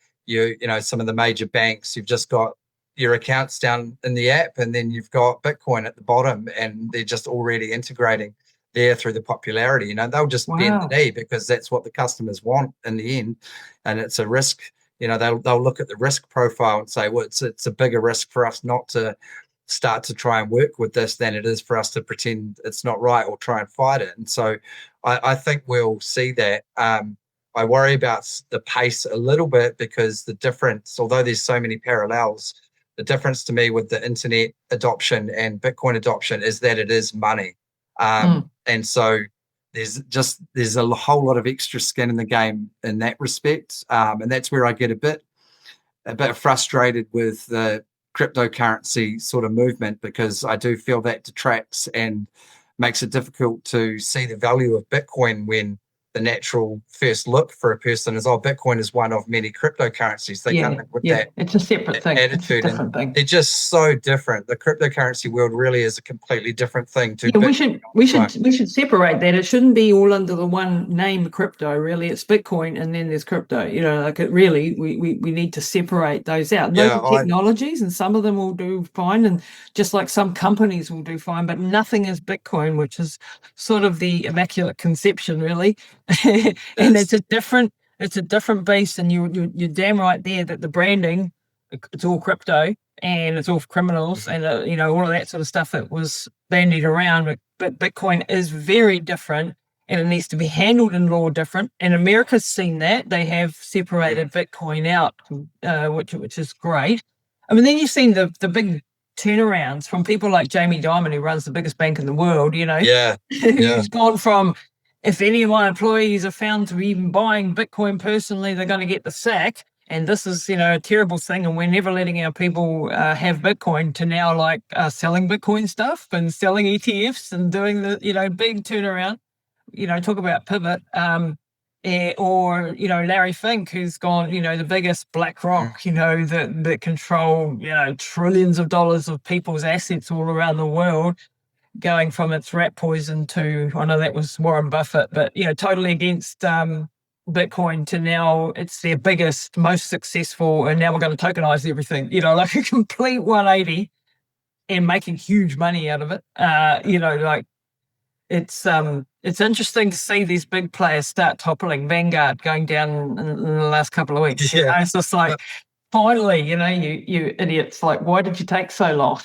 some of the major banks, you've just got your accounts down in the app, and then you've got Bitcoin at the bottom, and they're just already integrating there through the popularity. They'll just bend the knee because that's what the customers want in the end, and it's a risk. They'll look at the risk profile and say, well, it's a bigger risk for us not to start to try and work with this than it is for us to pretend it's not right or try and fight it. And so I think we'll see that. I worry about the pace a little bit, because the difference, although there's so many parallels, the difference to me with the internet adoption and Bitcoin adoption is that it is money. And so there's a whole lot of extra skin in the game in that respect. And that's where I get a bit frustrated with the cryptocurrency sort of movement, because I do feel that detracts and makes it difficult to see the value of Bitcoin when the natural first look for a person is, Bitcoin is one of many cryptocurrencies. They come with that. It's a separate thing. Attitude. It's a different thing. They're just so different. The cryptocurrency world really is a completely different thing to Bitcoin. We should separate that. It shouldn't be all under the one name crypto, really. It's Bitcoin and then there's crypto. We need to separate those out. Those are technologies, and some of them will do fine, and just like some companies will do fine, but nothing is Bitcoin, which is sort of the immaculate conception, really. And it's a different beast, and you're damn right there that the branding, it's all crypto and it's all for criminals, and all of that sort of stuff that was bandied around. But Bitcoin is very different, and it needs to be handled in law different. And America's seen that. They have separated Bitcoin out, which is great. I mean, then you've seen the big turnarounds from people like Jamie Dimon, who runs the biggest bank in the world. Who's gone from, if any of my employees are found to be even buying Bitcoin personally, they're going to get the sack. And this is, a terrible thing. And we're never letting our people have Bitcoin, to now selling Bitcoin stuff and selling ETFs and doing the, big turnaround, talk about pivot. Or Larry Fink, who's gone, the biggest BlackRock, that control, trillions of dollars of people's assets all around the world, going from its rat poison to, I know that was Warren Buffett, but totally against Bitcoin, to now it's their biggest, most successful, and now we're going to tokenize everything, like a complete 180 and making huge money out of it. It's interesting to see these big players start toppling. Vanguard going down in the last couple of weeks. It's just like, finally, you idiots, why did you take so long?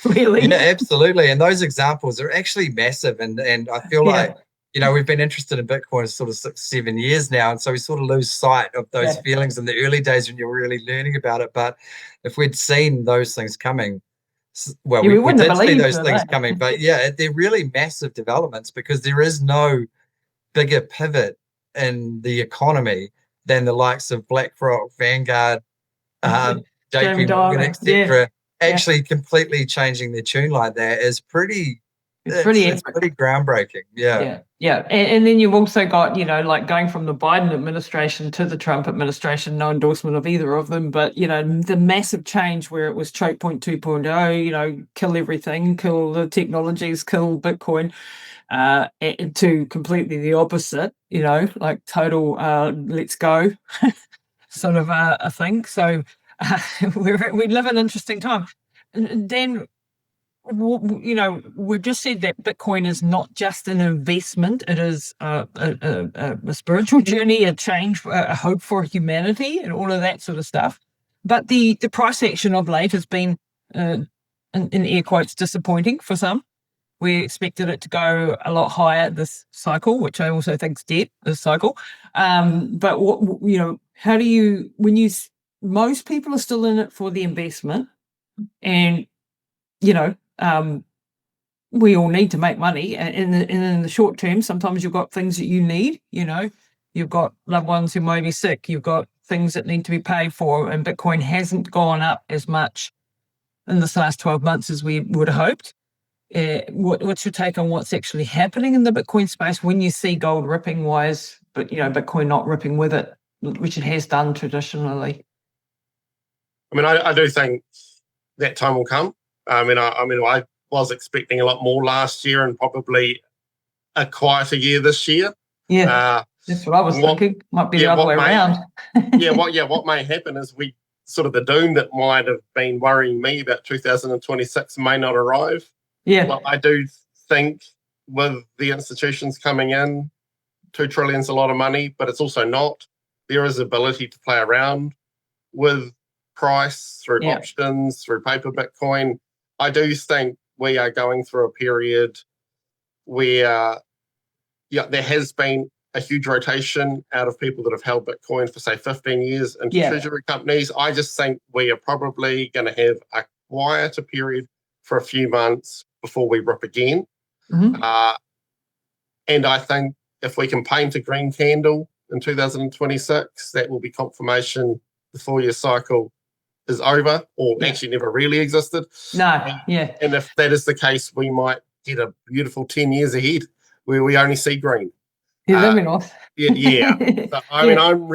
Really? Absolutely. And those examples are actually massive. And I feel like, we've been interested in Bitcoin sort of 6-7 years now. And so we sort of lose sight of those feelings in the early days when you're really learning about it. But if we'd seen those things coming, well, we did see those things coming, but they're really massive developments, because there is no bigger pivot in the economy than the likes of BlackRock, Vanguard, JP Morgan, etc. Actually completely changing their tune like that is pretty groundbreaking. And then you've also got, going from the Biden administration to the Trump administration, no endorsement of either of them, but the massive change where it was choke point 2.0, kill everything, kill the technologies, kill Bitcoin, to completely the opposite, total let's go sort of a thing. So we live in an interesting time. And then, we've just said that Bitcoin is not just an investment. It is a spiritual journey, a change, a hope for humanity, and all of that sort of stuff. But the price action of late has been, in air quotes, disappointing for some. We expected it to go a lot higher this cycle, which I also think is dead this cycle. But how do you, most people are still in it for the investment, and we all need to make money, and in the short term, sometimes you've got things that you need. You've got loved ones who may be sick. You've got things that need to be paid for, and Bitcoin hasn't gone up as much in this last 12 months as we would have hoped. What's your take on what's actually happening in the Bitcoin space when you see gold ripping wise, but Bitcoin not ripping with it, which it has done traditionally? I mean, I do think that time will come. I was expecting a lot more last year, and probably a quieter year this year. That's what I was thinking. Might be the other way around. What may happen is the doom that might have been worrying me about 2026 may not arrive. Well, I do think with the institutions coming in, $2 trillion is a lot of money, but it's also not. There is ability to play around with price through options, through paper Bitcoin. I do think we are going through a period where there has been a huge rotation out of people that have held Bitcoin for, say, 15 years into treasury companies. I just think we are probably going to have a quieter period for a few months before we rip again. Mm-hmm. And I think if we can paint a green candle in 2026, that will be confirmation the 4-year cycle is over, or actually never really existed. And if that is the case, we might get a beautiful 10 years ahead where we only see green. That'd be nice. So, I mean, I'm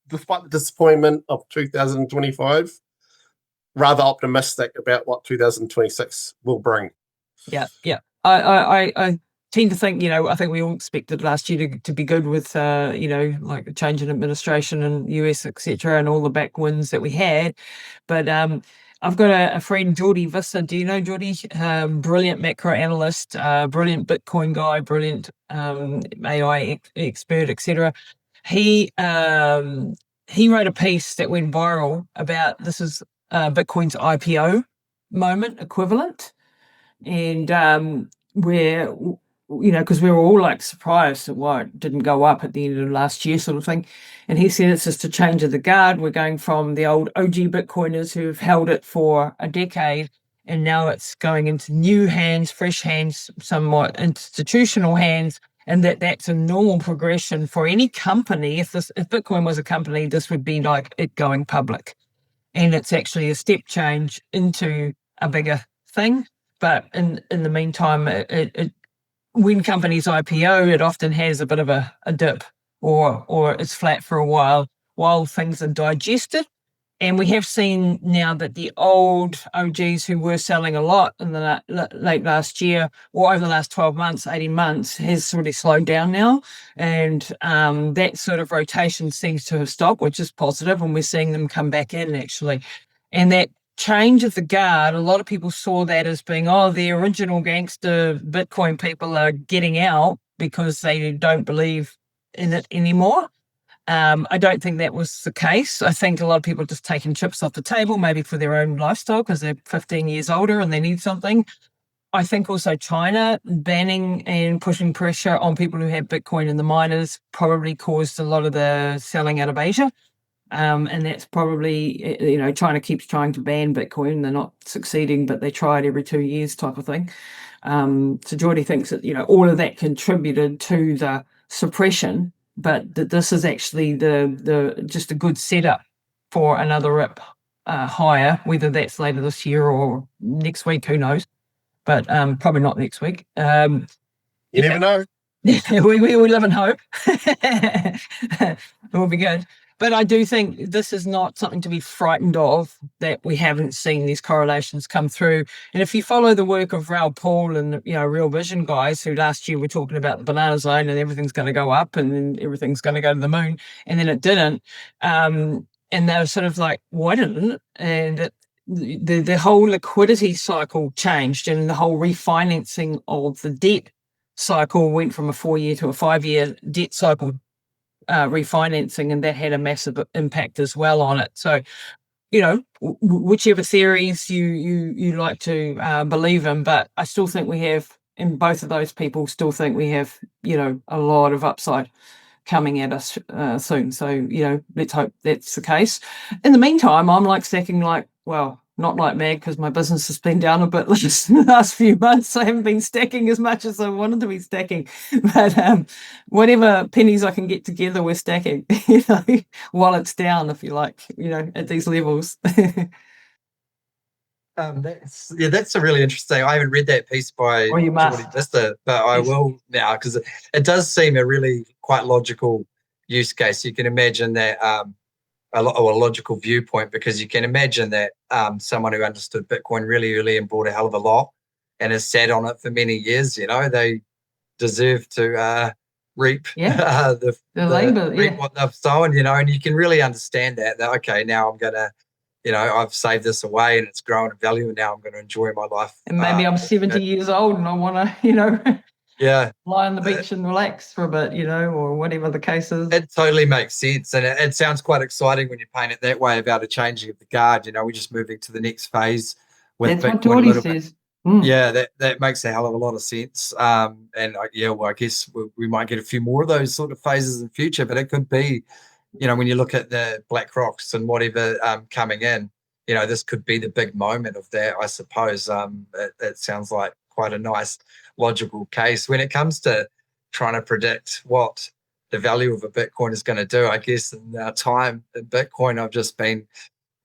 despite the disappointment of 2025, rather optimistic about what 2026 will bring. I tend to think, I think we all expected last year to be good with, like a change in administration in US, etc., and all the backwinds that we had. But I've got a friend, Geordie Visser. Do you know Geordie? Brilliant macro analyst, brilliant Bitcoin guy, brilliant AI expert, etc. He wrote a piece that went viral about this is Bitcoin's IPO moment equivalent, and where because we were all like surprised at why it didn't go up at the end of last year, sort of thing. And he said it's just a change of the guard. We're going from the old OG Bitcoiners who've held it for a decade, and now it's going into new hands, fresh hands, somewhat institutional hands, and that's a normal progression for any company. If Bitcoin was a company, this would be like it going public, and it's actually a step change into a bigger thing. But in the meantime, when companies IPO, it often has a bit of a dip, or it's flat for a while things are digested. And we have seen now that the old OGs who were selling a lot in the late last year, or over the last 12 months, 18 months, has sort of slowed down now. And that sort of rotation seems to have stopped, which is positive, and we're seeing them come back in, actually. And that change of the guard, a lot of people saw that as being, the original gangster Bitcoin people are getting out because they don't believe in it anymore. I don't think that was the case. I think a lot of people are just taking chips off the table, maybe for their own lifestyle because they're 15 years older and they need something. I think also China banning and pushing pressure on people who have Bitcoin and the miners probably caused a lot of the selling out of Asia. And that's probably, China keeps trying to ban Bitcoin. They're not succeeding, but they try it every 2 years type of thing. So Geordie thinks that, all of that contributed to the suppression, but that this is actually the just a good setup for another rip higher, whether that's later this year or next week, who knows? But probably not next week. You never know. we live in hope. It will be good. But I do think this is not something to be frightened of, that we haven't seen these correlations come through. And if you follow the work of Raoul Paul and, Real Vision guys who last year were talking about the banana zone and everything's going to go up and then everything's going to go to the moon, and then it didn't. And they were sort of like, why didn't it? And the whole liquidity cycle changed, and the whole refinancing of the debt cycle went from a 4-year to a 5-year debt cycle refinancing, and that had a massive impact as well on it. So, whichever theories you like to believe in, but I still think we have, and both of those people still think we have, a lot of upside coming at us soon. So, let's hope that's the case. In the meantime, I'm like stacking not like mad because my business has been down a bit the last few months. I haven't been stacking as much as I wanted to be stacking, but whatever pennies I can get together, we're stacking, while it's down, if you like, at these levels. That's a really interesting. I haven't read that piece by Geordie Vista, but I will now, because it does seem a really quite logical use case. You can imagine that a logical viewpoint, because you can imagine that someone who understood Bitcoin really early and bought a hell of a lot and has sat on it for many years, they deserve to reap the labor, reap what they've sown, and you can really understand that okay, now I'm gonna, I've saved this away and it's grown in value, and now I'm going to enjoy my life. And maybe I'm 70 years old and I want to, lie on the beach and relax for a bit, or whatever the case is. It totally makes sense. And it sounds quite exciting when you paint it that way about a changing of the guard. We're just moving to the next phase That's what Bitcoin a Geordie little bit. says. Mm. Yeah, that makes a hell of a lot of sense. And I guess we might get a few more of those sort of phases in the future, but it could be, when you look at the BlackRocks and whatever coming in, this could be the big moment of that, I suppose. It sounds like quite a nice logical case when it comes to trying to predict what the value of a Bitcoin is going to do. I guess in our time in Bitcoin, I've just been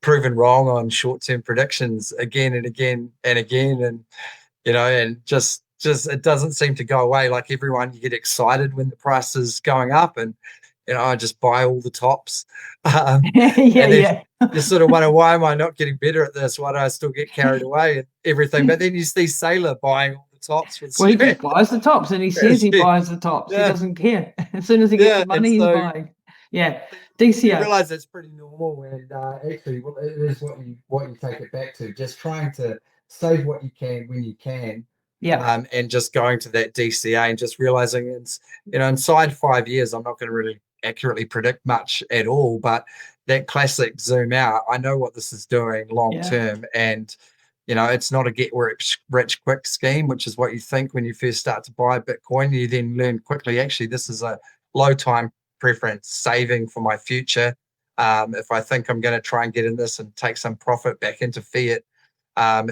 proven wrong on short-term predictions again and again and again, and and just it doesn't seem to go away. Like everyone, you get excited when the price is going up, and I just buy all the tops. Yeah. You sort of wonder, why am I not getting better at this? Why do I still get carried away and everything? But then you see Sailor buying all the tops with Well, he just buys the tops, and he says he buys the tops. Yeah. He doesn't care. As soon as he gets the money, he's buying. Yeah, You DCO. realize it's pretty normal, and actually, well, it is what you take it back to. Just trying to save what you can when you can, Yeah. and just going to that DCA and just realizing it's inside 5 years. I'm not going to really accurately predict much at all, but that classic zoom out, I know what this is doing long term, and it's not a get rich quick scheme, which is what you think when you first start to buy Bitcoin. You then learn quickly, actually, this is a low time preference saving for my future. If I think I'm going to try and get in this and take some profit back into fiat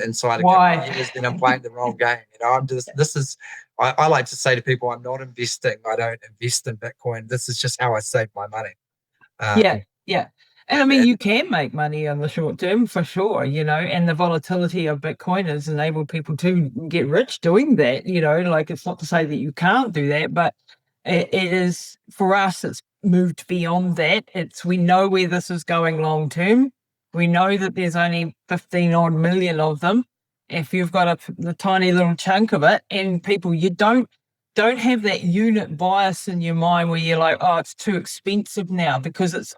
inside a couple of years, then I'm playing the wrong game. I like to say to people, I'm not investing. I don't invest in Bitcoin. This is just how I save my money. Yeah. And I mean, you can make money on the short term for sure, and the volatility of Bitcoin has enabled people to get rich doing that, like it's not to say that you can't do that, but it is, for us, it's moved beyond that. We know where this is going long term. We know that there's only 15 odd million of them. If you've got a tiny little chunk of it, and people, you don't have that unit bias in your mind where you're like, oh, it's too expensive now, because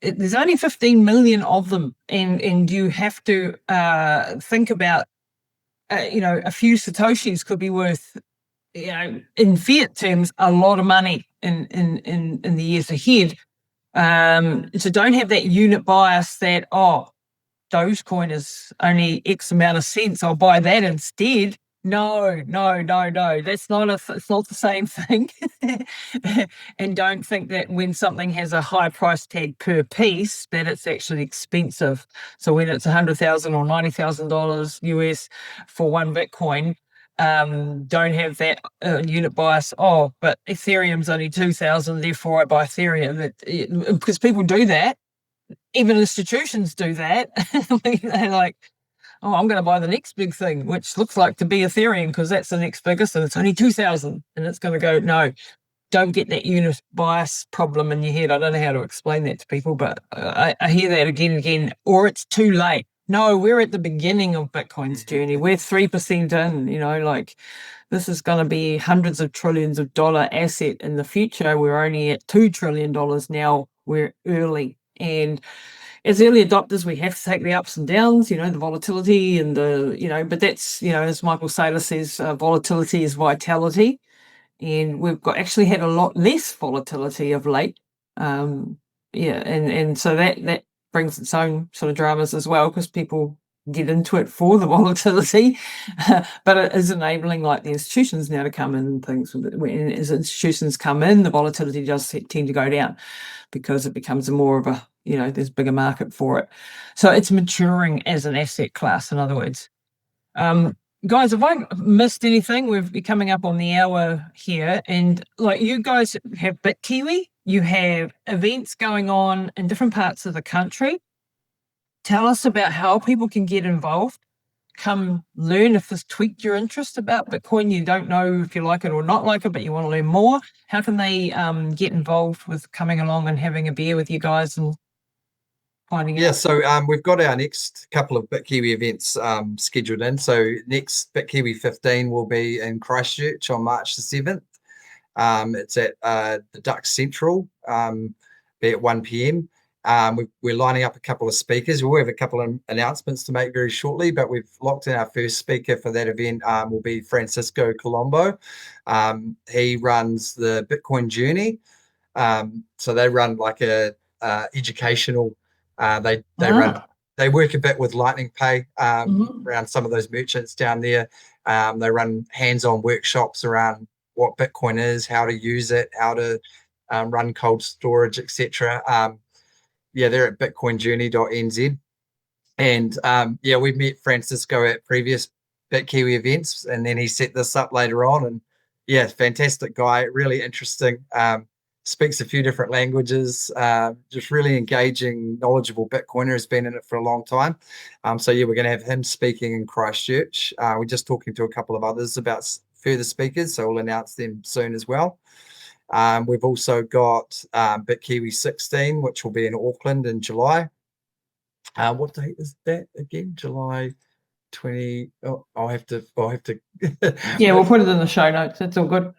there's only 15 million of them, and you have to think about a few satoshis could be worth, in fiat terms, a lot of money in the years ahead. So don't have that unit bias that, oh, Dogecoin is only X amount of cents, I'll buy that instead. No. It's not the same thing. And don't think that when something has a high price tag per piece, that it's actually expensive. So when it's $100,000 or $90,000 US for one Bitcoin, don't have that unit bias. Oh, but Ethereum's only 2,000, therefore I buy Ethereum. Because people do that. Even institutions do that. They're like, oh, I'm going to buy the next big thing, which looks like to be Ethereum because that's the next biggest, and it's only 2,000, and it's going to go. No, don't get that unit bias problem in your head. I don't know how to explain that to people, but I hear that again and again. Or it's too late. No, we're at the beginning of Bitcoin's journey. We're 3% in. Like this is going to be hundreds of trillions of dollar asset in the future. We're only at $2 trillion now. We're early. And as early adopters, we have to take the ups and downs, the volatility and but that's, as Michael Saylor says, volatility is vitality. And we've actually had a lot less volatility of late. And so that brings its own sort of dramas as well, because people get into it for the volatility, but it is enabling like the institutions now to come in and things. As institutions come in, the volatility does tend to go down because it becomes more of a, there's a bigger market for it. So it's maturing as an asset class, in other words. Guys, have I missed anything? We've been coming up on the hour here, and like you guys have BitKiwi, you have events going on in different parts of the country. Tell us about how people can get involved. Come learn if this tweaked your interest about Bitcoin. You don't know if you like it or not like it, but you want to learn more. How can they get involved with coming along and having a beer with you guys and finding out? So we've got our next couple of BitKiwi events scheduled in. So next BitKiwi 15 will be in Christchurch on March the 7th. It's at the Duck Central, be at 1 p.m. We're lining up a couple of speakers. We'll have a couple of announcements to make very shortly, but we've locked in our first speaker for that event. Will be Francisco Colombo. He runs the Bitcoin Journey. So they run like a educational. They run they work a bit with Lightning Pay around some of those merchants down there. They run hands-on workshops around what Bitcoin is, how to use it, how to run cold storage, etc. They're at bitcoinjourney.nz. And we met Francisco at previous BitKiwi events, and then he set this up later on. And fantastic guy, really interesting. Speaks a few different languages, just really engaging, knowledgeable Bitcoiner, has been in it for a long time. We're going to have him speaking in Christchurch. We're just talking to a couple of others about further speakers, so we'll announce them soon as well. We've also got BitKiwi 16, which will be in Auckland in July. What date is that again? July 20. Oh, I'll have to. Yeah, we'll put it in the show notes. It's all good.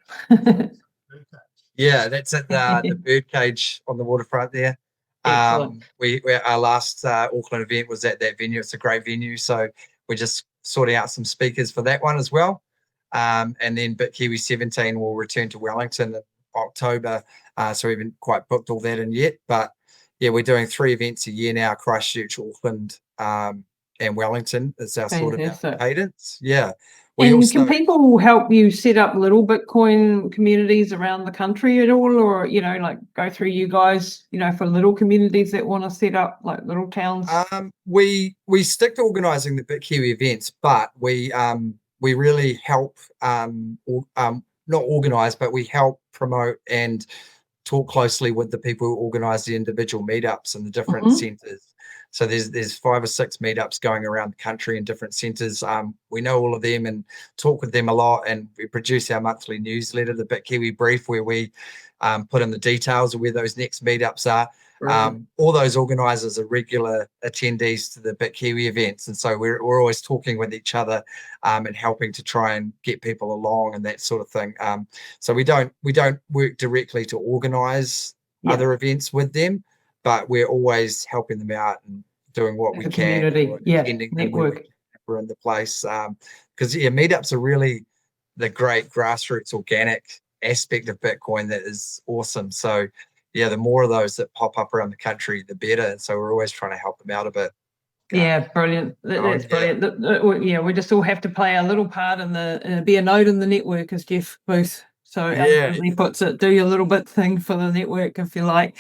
Yeah, that's at the Birdcage on the waterfront there. Our last Auckland event was at that venue. It's a great venue, so we're just sorting out some speakers for that one as well. And then BitKiwi 17 will return to Wellington in October. So we haven't quite booked all that in yet, but we're doing 3 events a year now: Christchurch, Auckland, and Wellington. Is our sort of cadence. Yeah. Can people help you set up little Bitcoin communities around the country at all, or go through you guys, for little communities that want to set up like little towns? We stick to organising the BitKiwi events, but we really help not organise, but we help promote and talk closely with the people who organise the individual meetups and the different centres. So there's 5 or 6 meetups going around the country in different centres. We know all of them and talk with them a lot, and we produce our monthly newsletter, the BitKiwi Brief, where we put in the details of where those next meetups are. Right. All those organisers are regular attendees to the BitKiwi events, and so we're always talking with each other and helping to try and get people along and that sort of thing. So we don't work directly to organise other events with them, but we're always helping them out and doing what we can. Community, network. We're in the place because meetups are really the great grassroots organic aspect of Bitcoin that is awesome. So the more of those that pop up around the country, the better. And so we're always trying to help them out a bit. Brilliant. That's brilliant. We just all have to play our little part in be a node in the network, as Jeff Booth so eloquently puts it. Do your little bit thing for the network, if you like.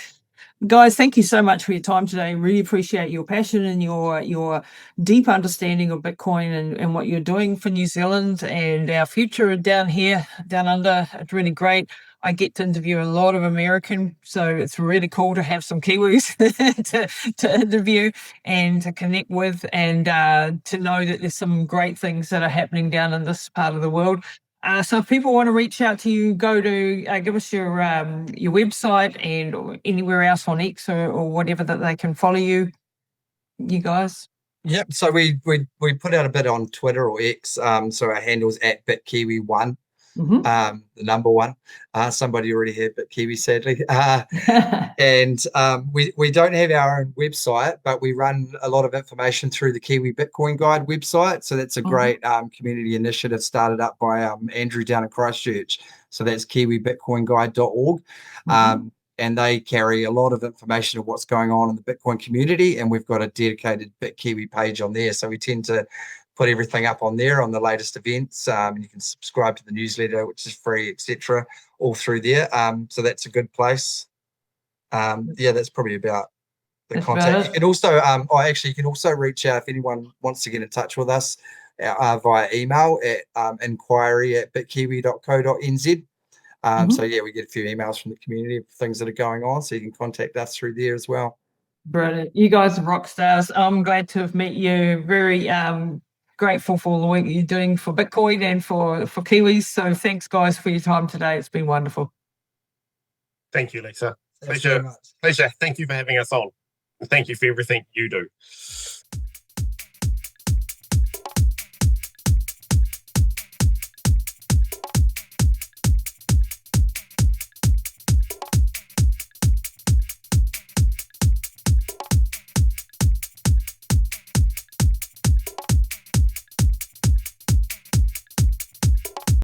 Guys, thank you so much for your time today. Really appreciate your passion and your deep understanding of Bitcoin and what you're doing for New Zealand and our future down here, down under. It's really great. I get to interview a lot of American, so it's really cool to have some Kiwis to interview and to connect with, and to know that there's some great things that are happening down in this part of the world. So if people want to reach out to you, go to give us your website and anywhere else on X or whatever that they can follow you guys. Yep. So we put out a bit on Twitter or X. So our handle's at BitKiwi1. The number 1. Somebody already had BitKiwi, sadly. And we don't have our own website, but we run a lot of information through the Kiwi Bitcoin Guide website. So that's a great community initiative started up by Andrew down in Christchurch. So that's kiwibitcoinguide.org. And they carry a lot of information of what's going on in the Bitcoin community. And we've got a dedicated BitKiwi page on there. So we tend to put everything up on there on the latest events, and you can subscribe to the newsletter, which is free, etc., all through there. So that's a good place. That's probably about the contact. You can also, you can also reach out if anyone wants to get in touch with us via email at inquiry@bitkiwi.co.nz. So we get a few emails from the community of things that are going on, so you can contact us through there as well. Brilliant. You guys are rock stars. I'm glad to have met you. Very grateful for all the work you're doing for Bitcoin and for Kiwis. So thanks, guys, for your time today. It's been wonderful. Thank you, Lisa. Pleasure. Thank you for having us on. And thank you for everything you do.